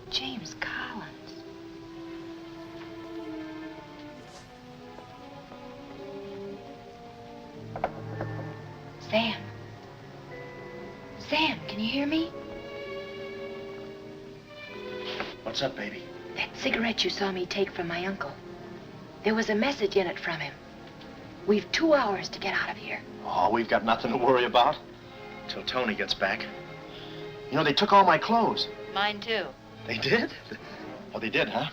James Collins. Sam. Sam, can you hear me? What's up, baby? That cigarette you saw me take from my uncle. There was a message in it from him. We've 2 hours to get out of here. Oh, we've got nothing to worry about. Till Tony gets back. You know, they took all my clothes. Mine too. They did? Oh, they did, huh?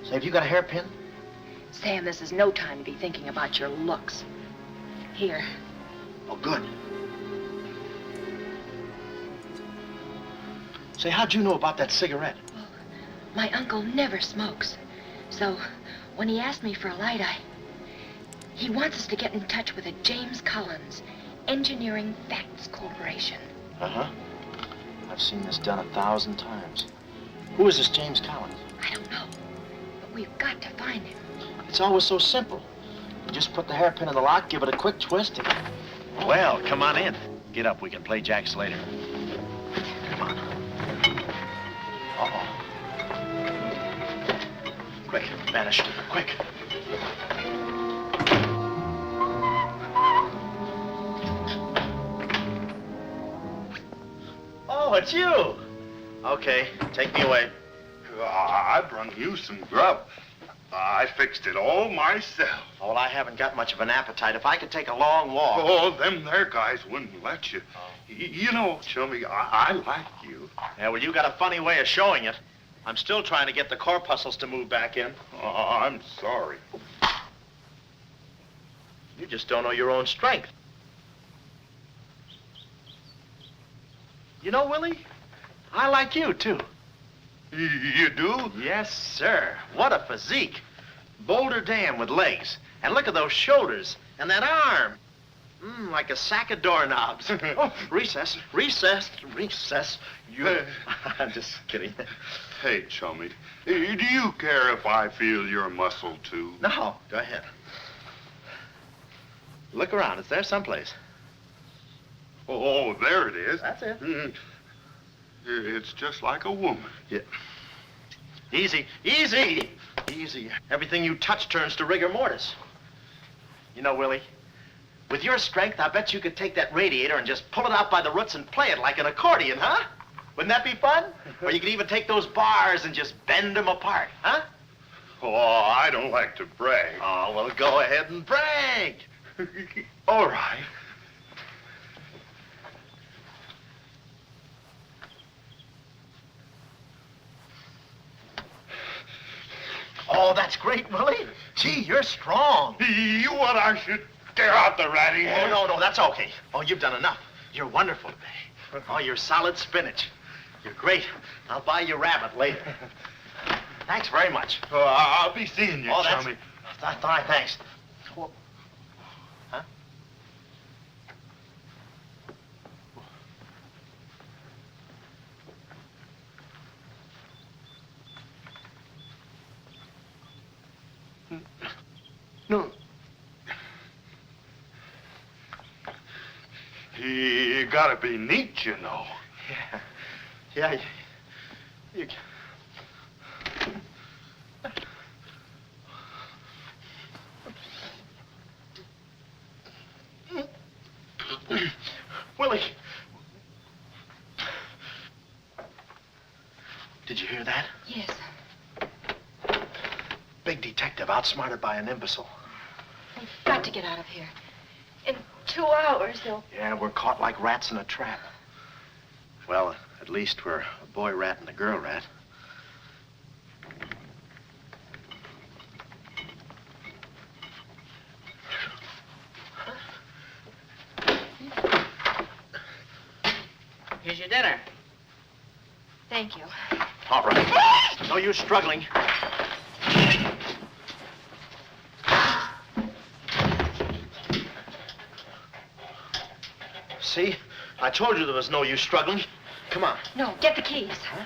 Say, have you got a hairpin? Sam, this is no time to be thinking about your looks. Here. Oh, good. Say, how'd you know about that cigarette? Well, my uncle never smokes. So, when he asked me for a light, he wants us to get in touch with a James Collins, Engineering Facts Corporation. Uh-huh. I've seen this done 1,000 times. Who is this James Collins? I don't know, but we've got to find him. It's always so simple. You just put the hairpin in the lock, give it a quick twist, and... Well, come on in. Get up, we can play jacks later. Come on. Uh-oh. Quick, vanish, quick. Oh, it's you. Okay, take me away. I brung you some grub. I fixed it all myself. Oh, well, I haven't got much of an appetite. If I could take a long walk... Oh, them there guys wouldn't let you. You know, Chummy, I like you. Yeah, well, you got a funny way of showing it. I'm still trying to get the corpuscles to move back in. Oh, I'm sorry. You just don't know your own strength. You know, Willie, I like you, too. You do? Yes, sir. What a physique. Boulder Dam with legs. And look at those shoulders. And that arm. Like a sack of doorknobs. Oh, recess. I'm just kidding. Hey, Chummy, do you care if I feel your muscle, too? No, go ahead. Look around. It's there someplace. Oh, there it is. That's it. It's just like a woman. Yeah. Easy. Everything you touch turns to rigor mortis. You know, Willie, With your strength, I bet you could take that radiator and just pull it out by the roots and play it like an accordion, huh? Wouldn't that be fun? Or you could even take those bars and just bend them apart, huh? Oh, I don't like to brag. Oh, well, go ahead and brag. All right. Oh, that's great, Willie. Gee, you're strong. You want I should tear out the ratty Oh, hair? no, that's okay. Oh, you've done enough. You're wonderful today. Oh, you're solid spinach. You're great. I'll buy you rabbit later. Thanks very much. Oh, I'll be seeing you, Oh, chummy. Thanks. Well, huh? No. You gotta be neat, you know. Yeah. You... Willie. Did you hear that? Yes. Big detective outsmarted by an imbecile. We've got to get out of here. In 2 hours, they'll... Yeah, we're caught like rats in a trap. Well, at least we're a boy rat and a girl rat. Here's your dinner. Thank you. All right. No use struggling. See? I told you there was no use struggling. Come on. No, get the keys. Huh?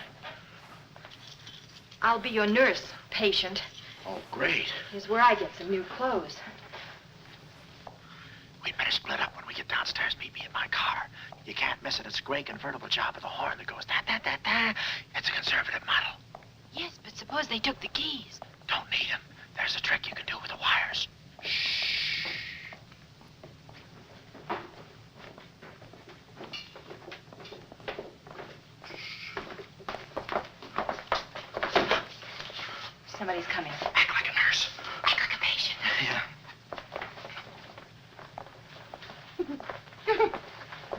I'll be your nurse, patient. Oh, great. Here's where I get some new clothes. We'd better split up when we get downstairs. Meet me in my car. You can't miss it. It's a gray convertible job with a horn that goes da-da-da-da. It's a conservative model. Yes, but suppose they took the keys. Don't need them. There's a trick you can do with the wires. Shh. Somebody's coming. Act like a nurse. Act like a patient. Yeah.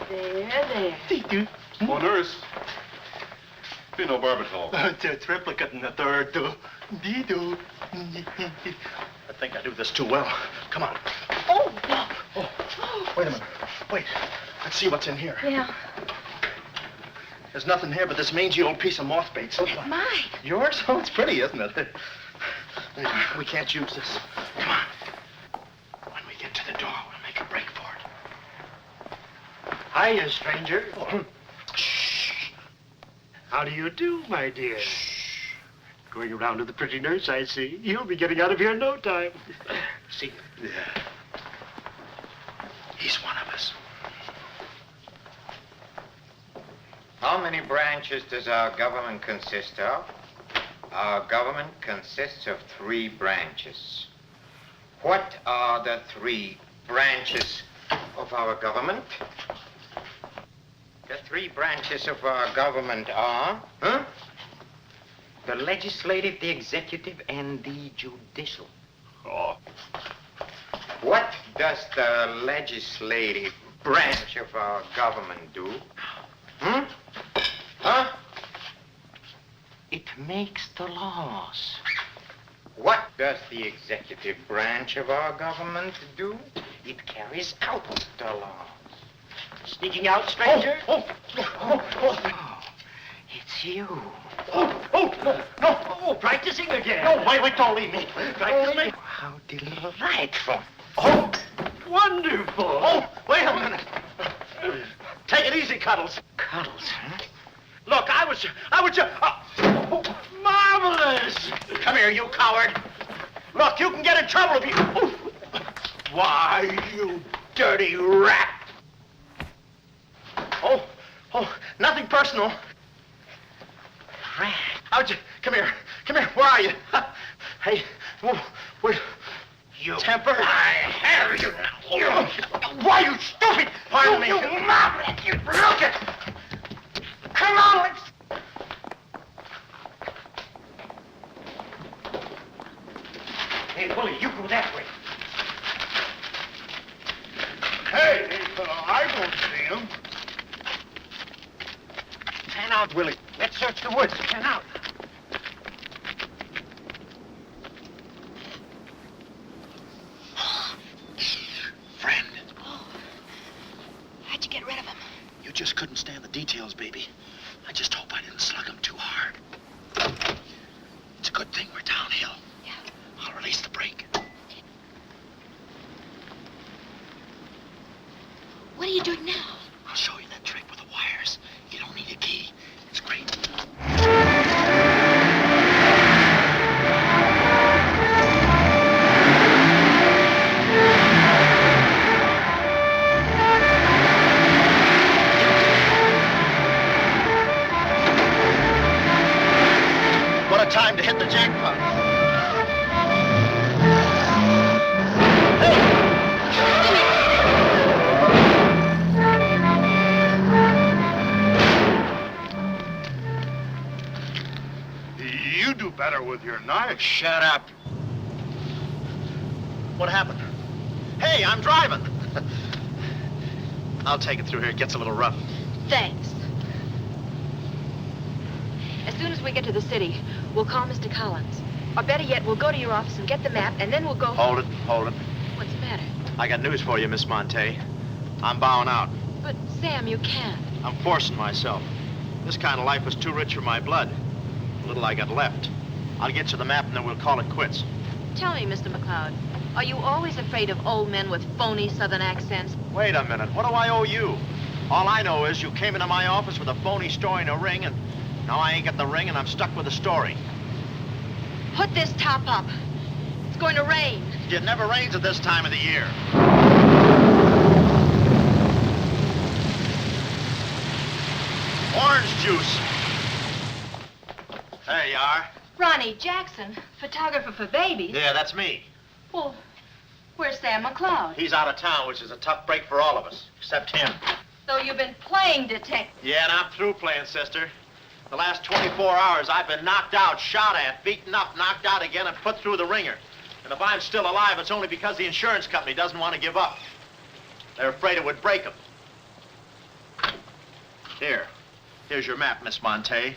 There. Oh, nurse. Be no barbital. It's a triplicate in the third, too. Dee-doo. I think I do this too well. Come on. Oh, no. Oh, wait a minute. Wait. Let's see what's in here. Yeah. There's nothing here but this mangy old piece of moth bait. So Mine. yours? Oh, it's pretty, isn't it? We can't use this. Come on. When we get to the door, we'll make a break for it. Hiya, stranger. Oh. Shh. How do you do, my dear? Shh. Going around to the pretty nurse, I see. You'll be getting out of here in no time. See? Yeah. He's one of us. How many branches does our government consist of? Our government consists of 3 branches. What are the 3 branches of our government? The 3 branches of our government are, the legislative, the executive, and the judicial. Oh. What does the legislative branch of our government do? It makes the laws. What does the executive branch of our government do? It carries out the laws. Sneaking out, stranger? Oh, it's you. Oh, practicing again. No, wait, don't leave me. Practicing? How delightful. Oh, wonderful. Oh, wait a minute. Take it easy, Cuddles. Cuddles, huh? Look, I was just... Marvelous. Come here, you coward. Look, you can get in trouble if you... Why, you dirty rat. Oh, nothing personal. Rat. How'd you... Come here. Where are you? Hey, wait. you. Temper? I have you now. Why, you stupid! Pardon me. You mouth! You look it! Come on, let's... Hey, Willie, you go that way. Hey, I don't see him. Pan out, Willie. Let's search the woods. Pan out. Friend, How'd you get rid of him? you just couldn't stand the details, baby. I just hope I didn't slug him too hard. It's a good thing we're downhill. Yeah. I'll release the brake. What are you doing now? I'll show you that trick with the wires. You don't need a key. It's great. What a time to hit the jackpot. You do better with your knife. Shut up. What happened? Hey, I'm driving. I'll take it through here. It gets a little rough. Thanks. As soon as we get to the city, we'll call Mr. Collins. Or better yet, we'll go to your office and get the map, and then we'll go... Hold it. What's the matter? I got news for you, Miss Monte. I'm bowing out. But, Sam, you can't. I'm forcing myself. This kind of life was too rich for my blood. The little I got left. I'll get you the map, and then we'll call it quits. Tell me, Mr. McLeod, are you always afraid of old men with phony southern accents? Wait a minute. What do I owe you? All I know is you came into my office with a phony story and a ring, and now I ain't got the ring, and I'm stuck with the story. Put this top up. It's going to rain. It never rains at this time of the year. Orange juice. There you are. Ronnie Jackson, photographer for babies. Yeah, that's me. Well, where's Sam McLeod? He's out of town, which is a tough break for all of us, except him. So you've been playing detective. Yeah, and I'm through playing, sister. The last 24 hours, I've been knocked out, shot at, beaten up, knocked out again, and put through the ringer. And if I'm still alive, it's only because the insurance company doesn't want to give up. They're afraid it would break them. Here's your map, Miss Monte.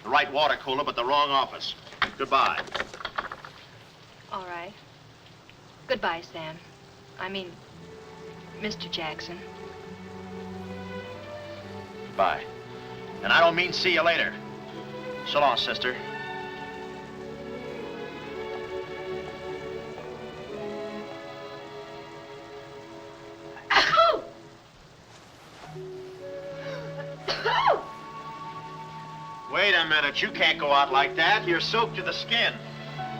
The right water cooler, but the wrong office. Goodbye. All right. Goodbye, Sam. I mean, Mr. Jackson. Goodbye. And I don't mean see you later. So long, sister. Wait a minute, you can't go out like that. You're soaked to the skin.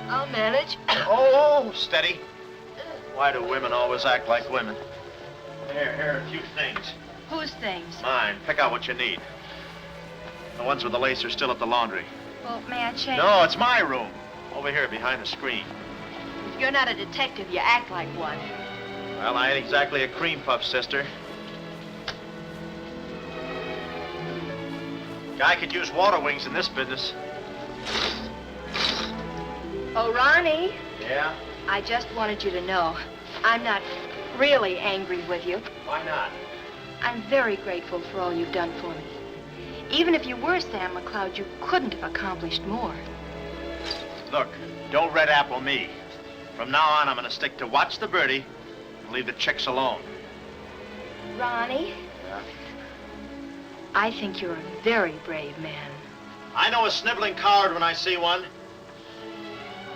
I'll manage. Oh, steady. Why do women always act like women? Here are a few things. Whose things? Mine. Pick out what you need. The ones with the lace are still at the laundry. Well, may I change? No, it's my room. Over here behind the screen. If you're not a detective, you act like one. Well, I ain't exactly a cream puff, sister. Guy could use water wings in this business. Oh, Ronnie. Yeah? I just wanted you to know I'm not really angry with you. Why not? I'm very grateful for all you've done for me. Even if you were Sam McLeod, you couldn't have accomplished more. Look, don't red apple me. From now on, I'm gonna stick to watch the birdie and leave the chicks alone. Ronnie? Yeah? I think you're a very brave man. I know a sniveling coward when I see one.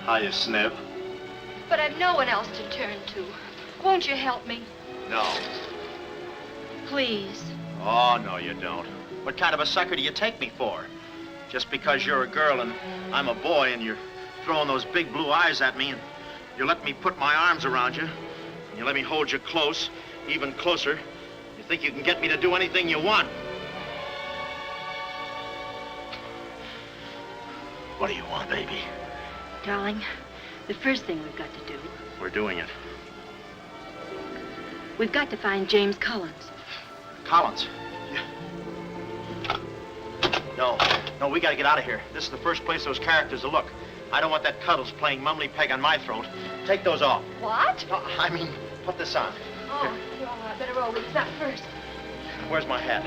How you sniv? But I've no one else to turn to. Won't you help me? No. Please. Oh, no, you don't. What kind of a sucker do you take me for? Just because you're a girl and I'm a boy and you're throwing those big blue eyes at me and you let me put my arms around you and you let me hold you close, even closer, you think you can get me to do anything you want. What do you want, baby? Darling, The first thing we've got to do, We're doing it. we've got to find James Collins. Collins. No, we gotta get out of here. This is the first place those characters will look. I don't want that Cuddles playing mumbly peg on my throat. Take those off. What? No, I mean, put this on. Oh, you're all right. Better roll these up first. Where's my hat?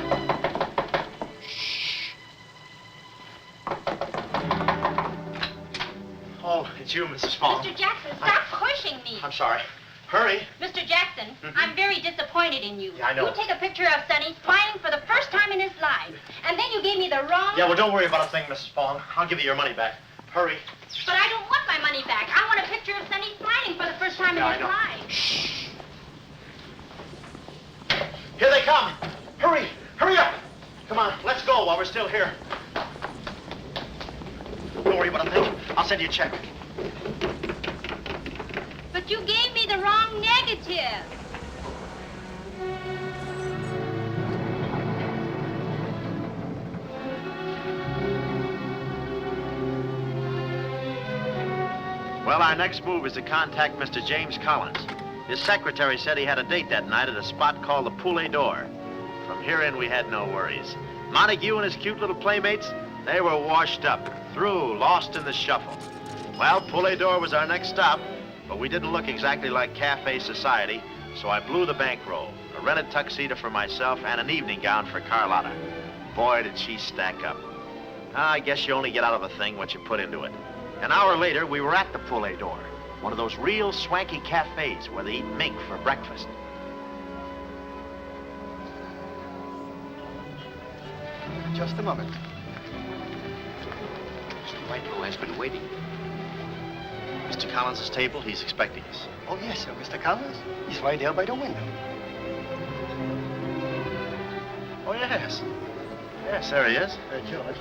Oh, it's you, Mrs. Fong. Mr. Jackson, stop pushing me. I'm sorry. Hurry. Mr. Jackson, I'm very disappointed in you. Yeah, I know. You take a picture of Sonny smiling for the first time in his life, and then you gave me the wrong... Yeah, well, don't worry about a thing, Mrs. Fong. I'll give you your money back. Hurry. But I don't want my money back. I want a picture of Sonny smiling for the first time in his life. Shh. Here they come. Hurry. Hurry up. Come on, let's go while we're still here. Don't worry about a thing. I'll send you a check. But you gave me the wrong negative. Well, our next move is to contact Mr. James Collins. His secretary said he had a date that night at a spot called the Poulet d'Or. From here in, we had no worries. Montague and his cute little playmates, they were washed up, through, lost in the shuffle. Well, Poulet d'Or was our next stop, but we didn't look exactly like cafe society, so I blew the bankroll, a rented tuxedo for myself and an evening gown for Carlotta. Boy, did she stack up. I guess you only get out of a thing what you put into it. An hour later, we were at the Poulet d'Or, one of those real swanky cafes where they eat mink for breakfast. Just a moment. Mr. Whitelaw has been waiting. Mr. Collins' table, he's expecting us. Oh, yes, sir. Mr. Collins? He's right there by the window. Oh, yes. Yes, there he is. George.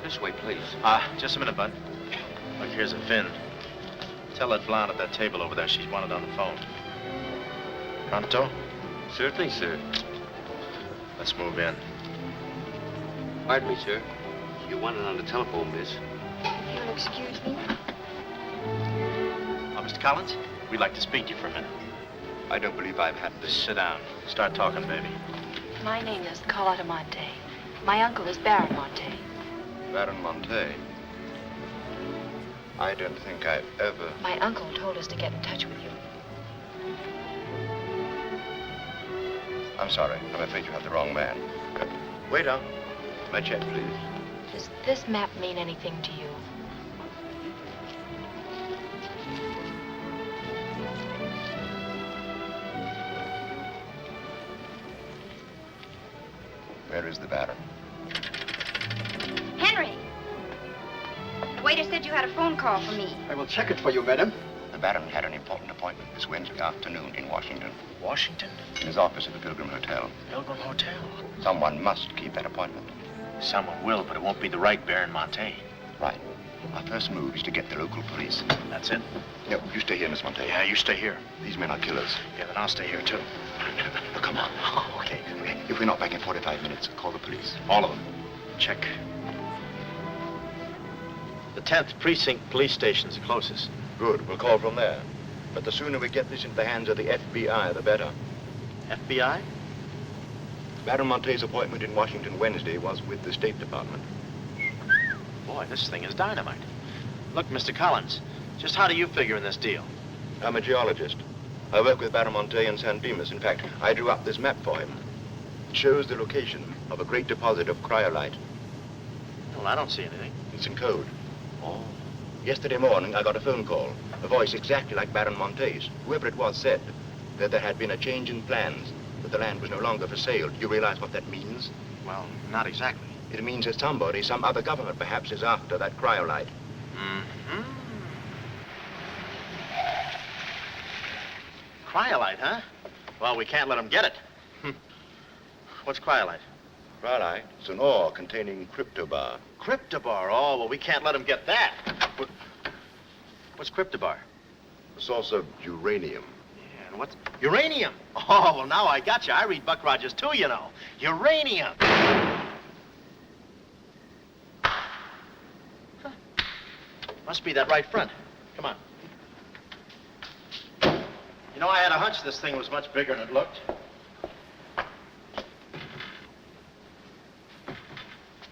This way, please. Just a minute, Bud. Look, here's a Finn. Tell that blonde at that table over there she's wanted on the phone. Pronto? Certainly, sir. Let's move in. Pardon me, sir. You wanted on the telephone, miss. You'll excuse me? Mr. Collins, we'd like to speak to you for a minute. I don't believe I've had this. Sit down. Start talking, baby. My name is Carlotta Monte. My uncle is Baron Monte. Baron Monte. I don't think I've ever... My uncle told us to get in touch with you. I'm sorry. I'm afraid you have the wrong man. Waiter, my check, please. Does this map mean anything to you? Where is the Baron? Henry! The waiter said you had a phone call for me. I will check it for you, madam. The Baron had an important appointment this Wednesday afternoon in Washington. Washington? In his office at the Pilgrim Hotel. Pilgrim Hotel? Someone must keep that appointment. Someone will, but it won't be the right Baron Monte. Right. Our first move is to get the local police. That's it? No, you stay here, Miss Monte. Yeah, you stay here. These men are killers. Yeah, then I'll stay here, too. Now, come on. Oh, okay. If we're not back in 45 minutes, call the police. All of them. Check. The 10th Precinct Police Station's the closest. Good. We'll call from there. But the sooner we get this into the hands of the FBI, the better. FBI? Baron Monte's appointment in Washington Wednesday was with the State Department. Boy, this thing is dynamite. Look, Mr. Collins, just how do you figure in this deal? I'm a geologist. I work with Baron Monte in San Dimas. In fact, I drew up this map for him. It shows the location of a great deposit of cryolite. Well, I don't see anything. It's in code. Oh. Yesterday morning, I got a phone call. A voice exactly like Baron Monte's. Whoever it was said that there had been a change in plans, that the land was no longer for sale. Do you realize what that means? Well, not exactly. It means that somebody, some other government perhaps, is after that cryolite. Mm-hmm. Cryolite, huh? Well, we can't let them get it. What's cryolite? Cryolite is an ore containing cryptobar. Cryptobar? Oh, well, we can't let them get that. What's cryptobar? A source of uranium. Yeah, and what's... Uranium? Oh, well, now I got you. I read Buck Rogers, too, you know. Uranium. Huh. Must be that right front. Come on. You know, I had a hunch this thing was much bigger than it looked.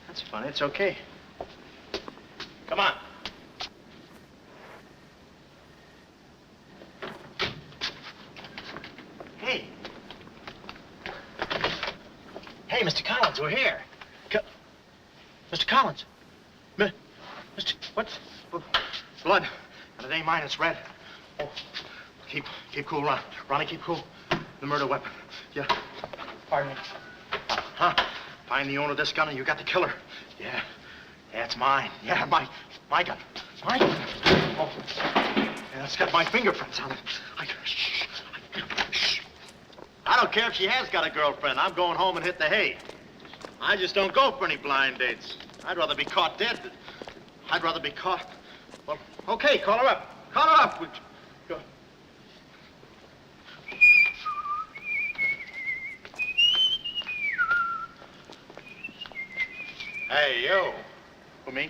That's funny. It's okay. Come on. Hey. Hey, Mr. Collins, we're here. Mr. Collins. Mr. What's... Blood. And it ain't mine, it's red. Oh, keep cool, Ron. Ronnie, keep cool. The murder weapon. Yeah. Pardon me. Huh? Find the owner of this gun and you got the killer. Yeah. Yeah, it's mine. Yeah, my gun. My gun. Oh. Yeah, it's got my fingerprints on it. Shh. I don't care if she has got a girlfriend. I'm going home and hit the hay. I just don't go for any blind dates. I'd rather be caught dead than... I'd rather be caught... Well, okay, call her up. Call her up. Go. Hey, you. Who, me?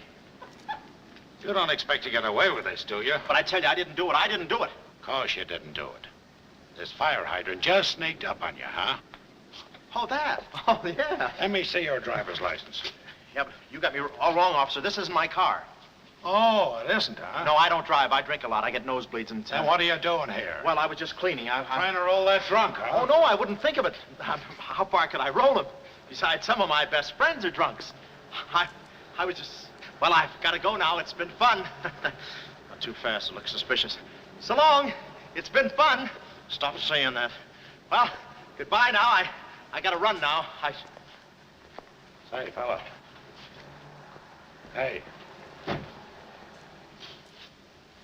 You don't expect to get away with this, do you? But I tell you, I didn't do it. I didn't do it. Of course you didn't do it. This fire hydrant just sneaked up on you, huh? Oh, that? Oh, yeah. Let me see your driver's license. Yeah, but you got me all wrong, officer. This isn't my car. Oh, it isn't, huh? No, I don't drive. I drink a lot. I get nosebleeds and... Then what are you doing here? Well, I was just cleaning. Trying to roll that drunk, huh? Oh, no, I wouldn't think of it. How far could I roll them? Besides, some of my best friends are drunks. I was just... Well, I've got to go now. It's been fun. Not too fast. It looks suspicious. So long. It's been fun. Stop saying that. Well, goodbye now. I got to run now. Say, fella. Hey.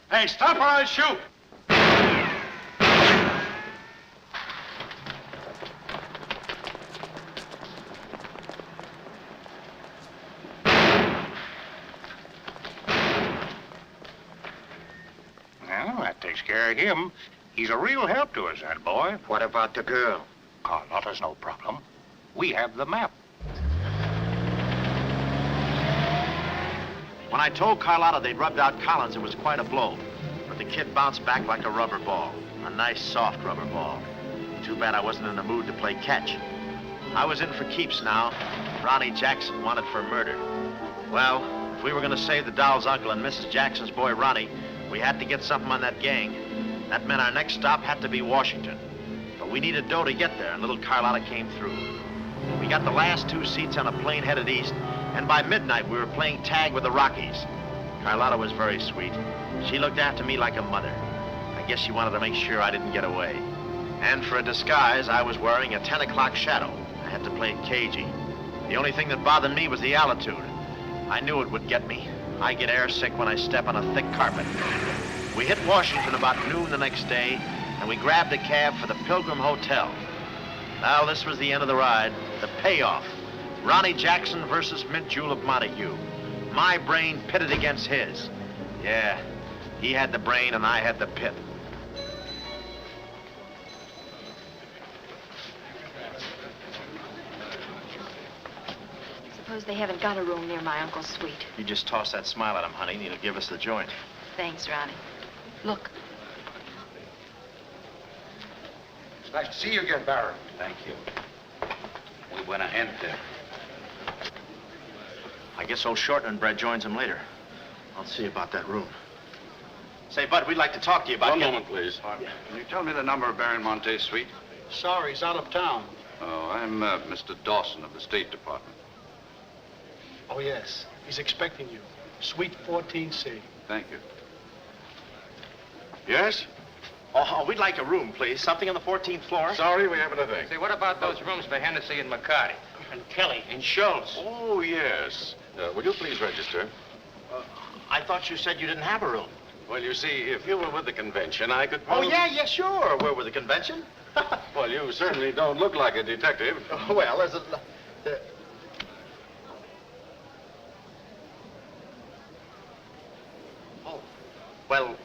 Hey, stop or I'll shoot! Well, that takes care of him. He's a real help to us, that boy. What about the girl? Carlotta's no problem. We have the map. When I told Carlotta they'd rubbed out Collins, it was quite a blow. But the kid bounced back like a rubber ball. A nice, soft rubber ball. Too bad I wasn't in the mood to play catch. I was in for keeps now. Ronnie Jackson wanted for murder. Well, if we were going to save the doll's uncle and Mrs. Jackson's boy, Ronnie, we had to get something on that gang. That meant our next stop had to be Washington. But we needed dough to get there, and little Carlotta came through. We got the last 2 seats on a plane headed east, and by midnight we were playing tag with the Rockies. Carlotta was very sweet. She looked after me like a mother. I guess she wanted to make sure I didn't get away. And for a disguise, I was wearing a 10 o'clock shadow. I had to play it cagey. The only thing that bothered me was the altitude. I knew it would get me. I get airsick when I step on a thick carpet. We hit Washington about noon the next day, and we grabbed a cab for the Pilgrim Hotel. Well, this was the end of the ride, the payoff. Ronnie Jackson versus Mint Julep Montague. My brain pitted against his. Yeah, he had the brain and I had the pit. Suppose they haven't got a room near my uncle's suite. You just toss that smile at him, honey, and he'll give us the joint. Thanks, Ronnie. Look. It's nice to see you again, Barron. Thank you. We went ahead there. I guess old Shorten and Brett joins him later. I'll see about that room. Say, Bud, we'd like to talk to you about... One moment, please. Can you tell me the number of Baron Monte's suite? Sorry, he's out of town. Oh, I'm Mr. Dawson of the State Department. Oh, yes. He's expecting you. Suite 14C. Thank you. Yes? Oh, we'd like a room, please. Something on the 14th floor. Sorry, we haven't a thing. Say, what about those rooms for Hennessy and McCarty? And Kelly and Schultz. Oh, yes. Would you please register? I thought you said you didn't have a room. Well, you see, if you were with the convention, I could... Oh, yeah, sure. We're with the convention. Well, you certainly don't look like a detective. Well, there's a... Oh, well,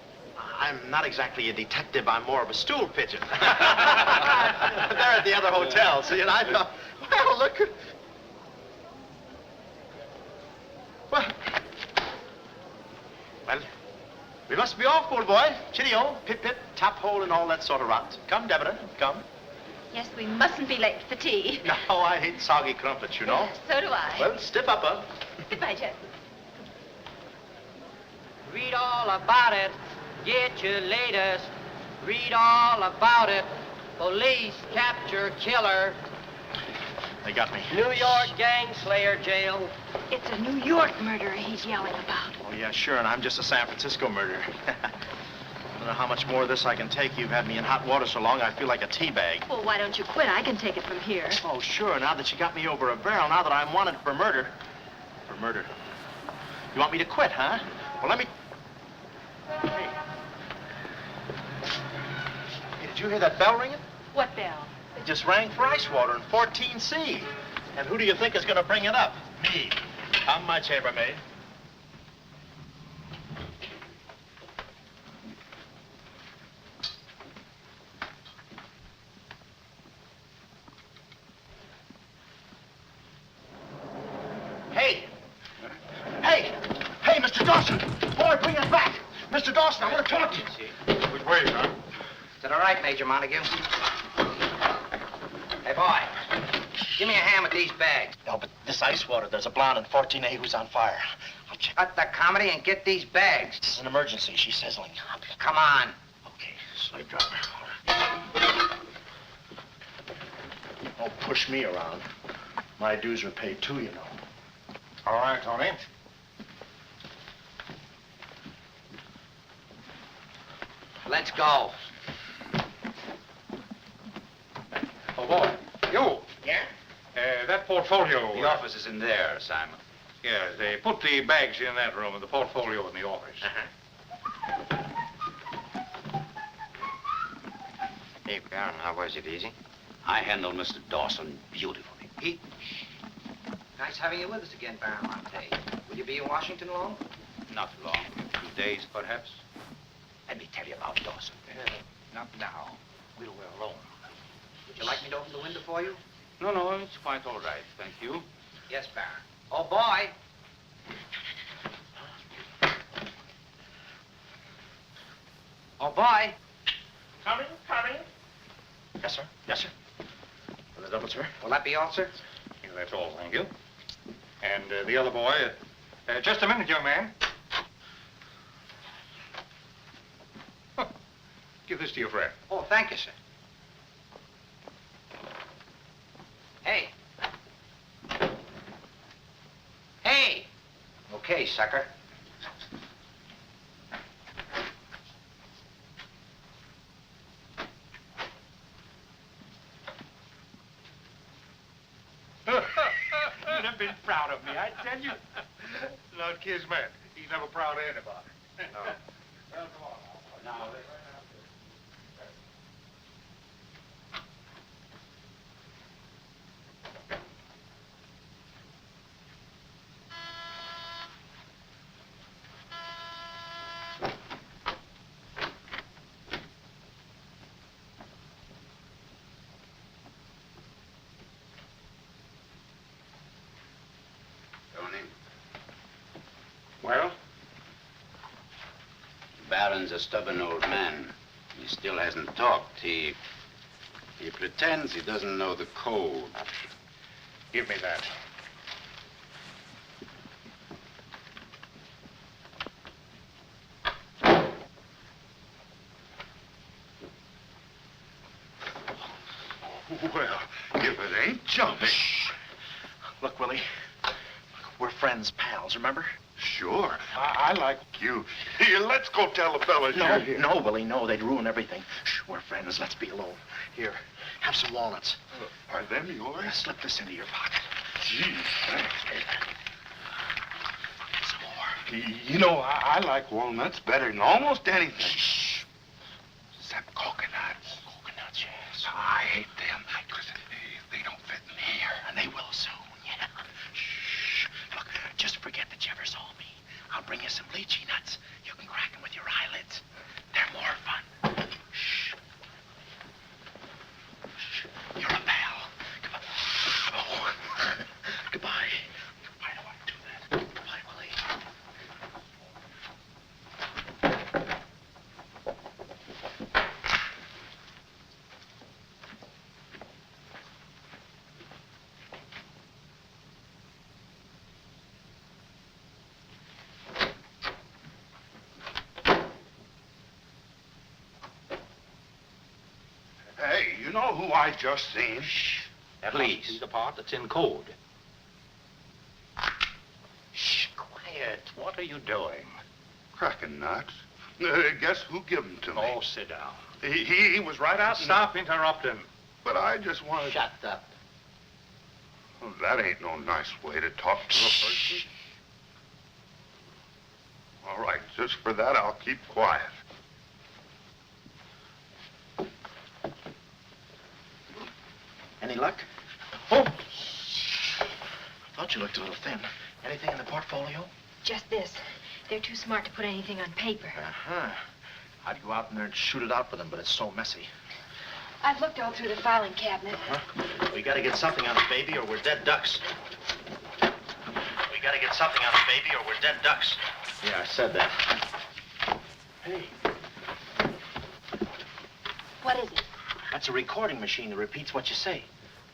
I'm not exactly a detective. I'm more of a stool pigeon. They're at the other hotel, see, and I thought, well, look... Well, We must be off, old boy. Cheerio, pip-pip, tap hole, and all that sort of rot. Come, Deborah, come. Yes, we mustn't be late for tea. No, I hate soggy crumpets, you know. So do I. Well, stiff upper. Goodbye, Jeff. Read all about it. Get your latest. Read all about it. Police capture killer. They got me. New York gang slayer jail. It's a New York murderer he's yelling about. Oh, yeah, sure, and I'm just a San Francisco murderer. I don't know how much more of this I can take. You've had me in hot water so long, I feel like a tea bag. Well, why don't you quit? I can take it from here. Oh, sure, now that you got me over a barrel, now that I'm wanted for murder. For murder. You want me to quit, huh? Well, let me... Hey. Hey, did you hear that bell ringing? What bell? It just rang for ice water in 14C. And who do you think is going to bring it up? Me. I'm my chambermaid. Hey! Hey! Hey, Mr. Dawson! Boy, bring it back! Mr. Dawson, I want to talk to you. Which way, huh? Is that all right, Major Montague? Hey, boy, give me a hand with these bags. No, but this ice water, there's a blonde in 14A who's on fire. I'll check. Cut the comedy and get these bags. It's an emergency. She's sizzling. Come on. Okay, slave driver. Don't push me around. My dues are paid too, you know. All right, Tony. Let's go. Oh, boy. You. Yeah? That portfolio. The office is in there, Simon. Yeah, they put the bags in that room and the portfolio in the office. Hey, Baron, how was it? Easy? I handled Mr. Dawson beautifully. Nice having you with us again, Baron Monte. Will you be in Washington long? Not long. A few days, perhaps. Let me tell you about Dawson. Not now. We're alone. Would you like me to open the window for you? No, no, it's quite all right, thank you. Yes, Baron. Oh, boy. Oh, boy. Coming. Yes, sir. Yes, sir. For the double, sir. Will that be all, sir? Yeah, that's all, thank you. And the other boy, just a minute, young man. Huh. Give this to your friend. Oh, thank you, sir. Hey. Hey. Okay, sucker. You'd have been proud of me, I tell you. Not Kismet. He's never proud of anybody. No. Well, come on. Now, Tony, well? the Baron's a stubborn old man. He still hasn't talked. He pretends he doesn't know the code. Give me that. Well, if it ain't jumping. Look, Willie. We're friends, pals, remember? Sure. I like... You. Here, let's go tell the fellas you're here. No, Willie, no. They'd ruin everything. Shh, we're friends. Let's be alone. Here, have some walnuts. Are them yours? Slip this into your pocket. Gee, thanks. Some more. You know, I like walnuts better than almost anything. Shh. Except coconuts. Coconuts, yes. I hate them because they don't fit in here. And they will soon, yeah. Shh. Look, just forget that you ever saw me. I'll bring you some lychee nuts. You can crack them with your eyelids. They're more fun. Shh. Shh. You're a pal. Come on. Oh. Goodbye. I don't want to do that. Goodbye, Willie. know who I just seen? Shh. At least the part that's in code. Shh, quiet. What are you doing? Cracking nuts. Guess who gave them to me? Oh, sit down. He was right out. Stop interrupting. But I just wanted. Shut up. Well, that ain't no nice way to talk to a person. All right, just for that, I'll keep quiet. Any luck? Oh! Thought you looked a little thin. Anything in the portfolio? Just this. They're too smart to put anything on paper. Uh-huh. I'd go out in there and shoot it out with them, but it's so messy. I've looked all through the filing cabinet. Uh-huh. We gotta get something on it, baby, or we're dead ducks. We gotta get something on it, baby, or we're dead ducks. Yeah, I said that. Hey. What is it? That's a recording machine that repeats what you say.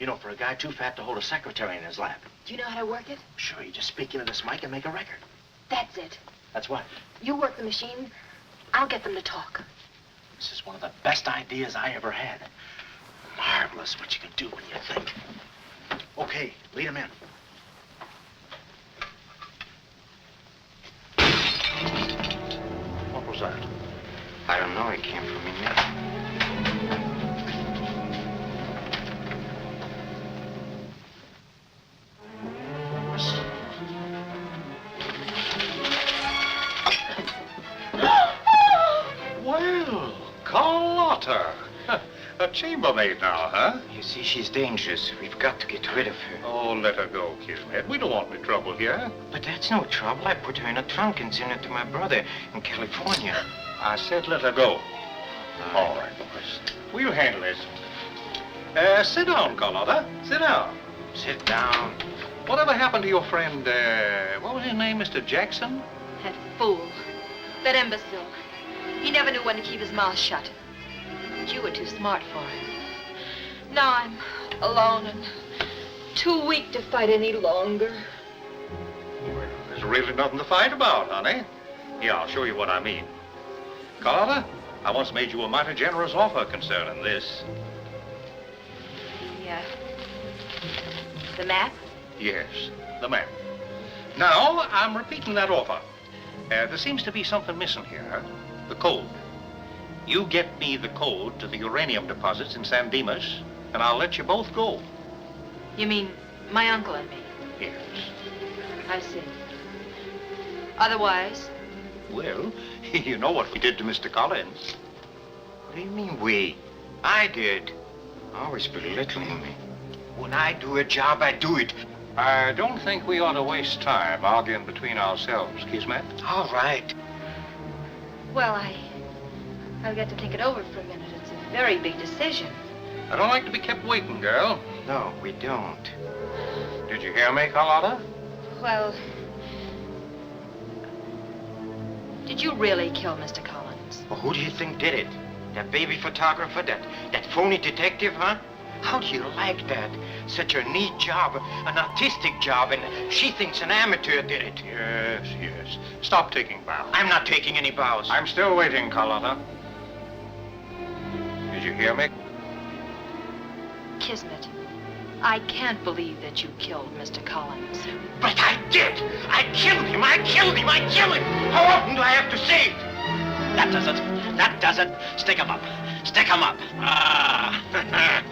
You know, for a guy too fat to hold a secretary in his lap. Do you know how to work it? Sure, you just speak into this mic and make a record. That's it. That's what? You work the machine. I'll get them to talk. This is one of the best ideas I ever had. Marvelous what you can do when you think. Okay, lead him in. What was that? I don't know. It came from in there. Well, Carlotta. A chambermaid now, huh? You see, she's dangerous. We've got to get rid of her. Oh, let her go, Kismet. We don't want any trouble here. But that's no trouble. I put her in a trunk and sent her to my brother in California. I said let her go. All right, boys. We'll handle this. Sit down, Carlotta. Sit down. Sit down. Whatever happened to your friend, what was his name, Mr. Jackson? That fool. That imbecile. He never knew when to keep his mouth shut. But you were too smart for him. Now I'm alone and too weak to fight any longer. Well, there's really nothing to fight about, honey. Here, I'll show you what I mean. Carlotta, I once made you a mighty generous offer concerning this. Yeah. The map? Yes, the map. Now, I'm repeating that offer. There seems to be something missing here. The code. You get me the code to the uranium deposits in San Dimas, and I'll let you both go. You mean my uncle and me? Yes. I see. Otherwise? Well, you know what we did to Mr. Collins. What do you mean, we? I did. Always belittling me. When I do a job, I do it. I don't think we ought to waste time arguing between ourselves, Kismet. All right. Well, I'll get to think it over for a minute. It's a very big decision. I don't like to be kept waiting, girl. No, we don't. Did you hear me, Carlotta? Well, did you really kill Mr. Collins? Well, who do you think did it? That baby photographer? That phony detective, huh? How do you like that? Such a neat job, an artistic job, and she thinks an amateur did it. Yes, yes. Stop taking bows. I'm not taking any bows. I'm still waiting, Carlotta. Did you hear me? Kismet, I can't believe that you killed Mr. Collins. But I did! I killed him! I killed him! I killed him! How often do I have to say it? That does it. That does it. Stick 'em up. Stick 'em up. Ah.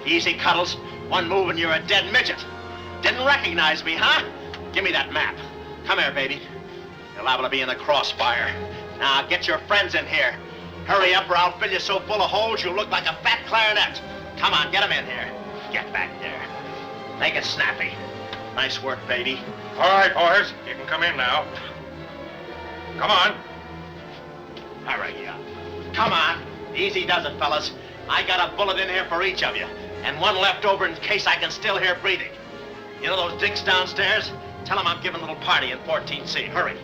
Easy, Cuddles. One move and you're a dead midget. Didn't recognize me, huh? Give me that map. Come here, baby. You're liable to be in the crossfire. Now, get your friends in here. Hurry up or I'll fill you so full of holes you'll look like a fat clarinet. Come on, get 'em in here. Get back there. Make it snappy. Nice work, baby. All right, boys. You can come in now. Come on. All right, yeah. Come on. Easy does it, fellas. I got a bullet in here for each of you, and one left over in case I can still hear breathing. You know those dicks downstairs? Tell them I'm giving a little party in 14C. Hurry.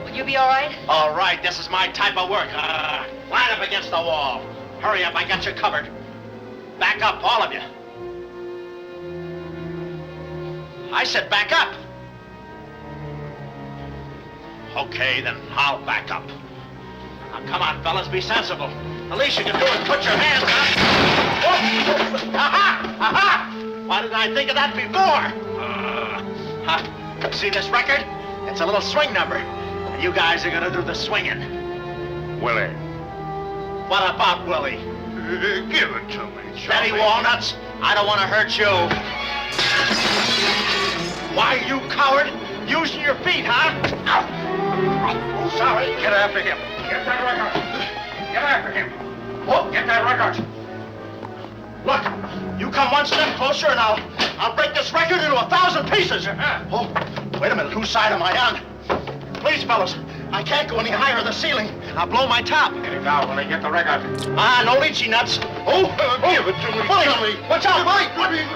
Will you be all right? All right, this is my type of work. Line up against the wall. Hurry up, I got you covered. Back up, all of you. I said back up. Okay, then I'll back up. Now come on, fellas, be sensible. The least you can do is put your hands up. Oh. Aha! Aha! Why didn't I think of that before? See this record? It's a little swing number. And you guys are gonna do the swinging. Willie. What about Willie? Give it to me, Steady, Walnuts. I don't want to hurt you. Why, you coward? Using your feet, huh? Oh, sorry. Get after him. Get that record. Get after him. Oh, Get that record. look, you come one step closer and I'll break this record into 1,000 pieces. Oh, wait a minute. Whose side am I on? Please, fellas, I can't go any higher in the ceiling. I'll blow my top. Get it down when I get the record. Ah, no lychee nuts. Give it to me. Willie, watch out, Willie.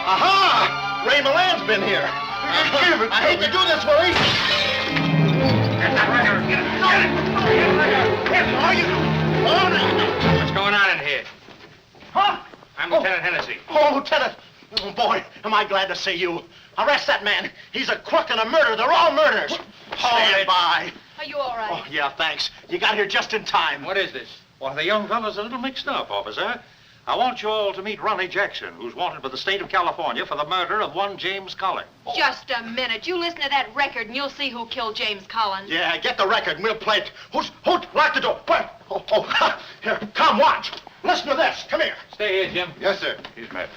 Aha! Ray Milan's been here. Give it to I hate to do this, Willie. Get that record. Get it. Get it. Get the record. Get it. Are you? What's going on in here? Huh? I'm Lieutenant Hennessy. Oh, Lieutenant. Oh, boy, am I glad to see you. Arrest that man. He's a crook and a murderer. They're all murderers. Stand by. Are you all right? Oh, yeah, thanks. You got here just in time. What is this? Well, the young fellow's a little mixed up, officer. I want you all to meet Ronnie Jackson, who's wanted by the state of California for the murder of one James Collins. Just a minute. You listen to that record and you'll see who killed James Collins. Yeah, get the record and we'll play it. Who's lock the door? What? Oh, here, come watch. Listen to this. Come here. Stay here, Jim. Yes, sir. He's met.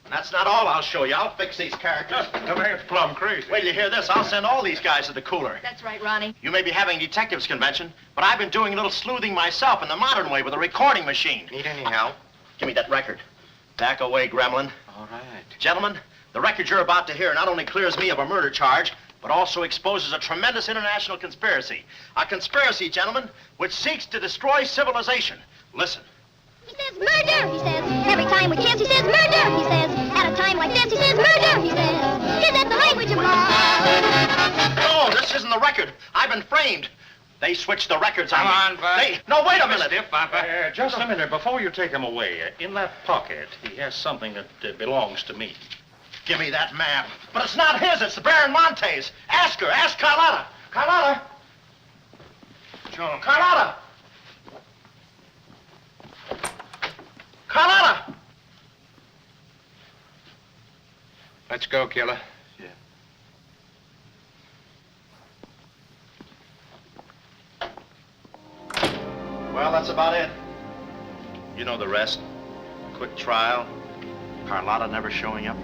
And that's not all I'll show you. I'll fix these characters. The man's plumb crazy. Wait till you hear this. I'll send all these guys to the cooler. That's right, Ronnie. You may be having a detectives convention, but I've been doing a little sleuthing myself in the modern way with a recording machine. Need any help? Give me that record. Back away, gremlin. All right. Gentlemen, the record you're about to hear not only clears me of a murder charge, but also exposes a tremendous international conspiracy. A conspiracy, gentlemen, which seeks to destroy civilization. Listen. He says murder, he says. Every time we kiss, he says murder, he says. At a time like this, he says murder, he says. Is that the language of law? No, this isn't the record. I've been framed. They switched the records on me. Come on, Bud. No, wait a minute. Stiff, Papa. Just a minute. Before you take him away, in that pocket, he has something that belongs to me. Give me that map. But it's not his. It's the Baron Monte's. Ask her. Ask Carlotta. Carlotta. John. Carlotta. Carlotta. Let's go, killer. Well, that's about it. You know the rest. Quick trial. Carlotta never showing up.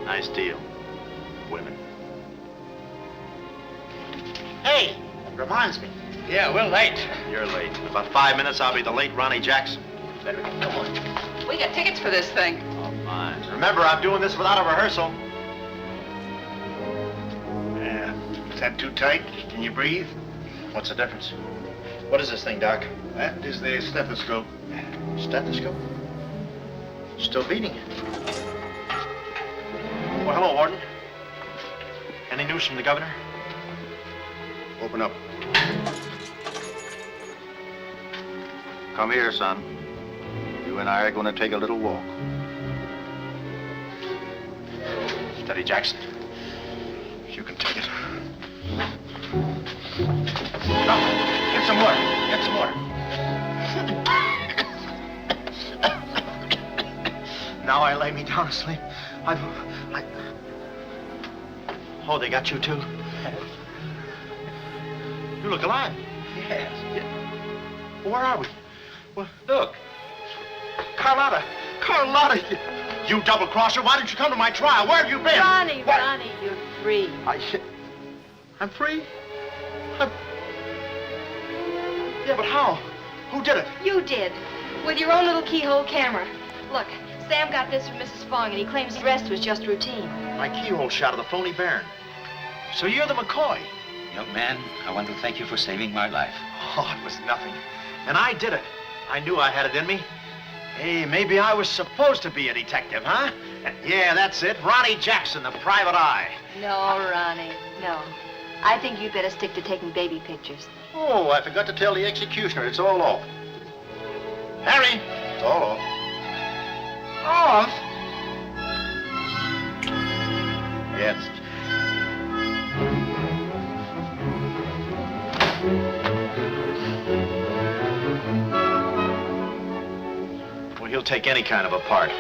Nice deal. Women. Hey, reminds me. Yeah, we're late. You're late. In about 5 minutes, I'll be the late Ronnie Jackson. Better get going. We got tickets for this thing. Oh, fine. Remember, I'm doing this without a rehearsal. Yeah. Is that too tight? Can you breathe? What's the difference? What is this thing, Doc? That is the stethoscope. Stethoscope? Still beating. Well, hello, Warden. Any news from the governor? Open up. Come here, son. You and I are going to take a little walk. Steady, Jackson. You can take it. No, get some water. Get some water. Now I lay me down to sleep. Oh, they got you too? You look alive. Yes. Where are we? Well, look. Carlotta. Carlotta, you double-crosser. Why didn't you come to my trial? Where have you been? Ronnie, What? Ronnie, you're free. I'm free? Yeah, but how? Who did it? You did. With your own little keyhole camera. Look, Sam got this from Mrs. Fong, and he claims the rest was just routine. My keyhole shot of the phony Baron. So you're the McCoy. Young man, I want to thank you for saving my life. Oh, it was nothing. And I did it. I knew I had it in me. Hey, maybe I was supposed to be a detective, huh? Yeah, that's it. Ronnie Jackson, the private eye. No, Ronnie, no. I think you'd better stick to taking baby pictures. Oh, I forgot to tell the executioner. It's all off. Harry! It's all off. Off? Yes. She'll take any kind of a part.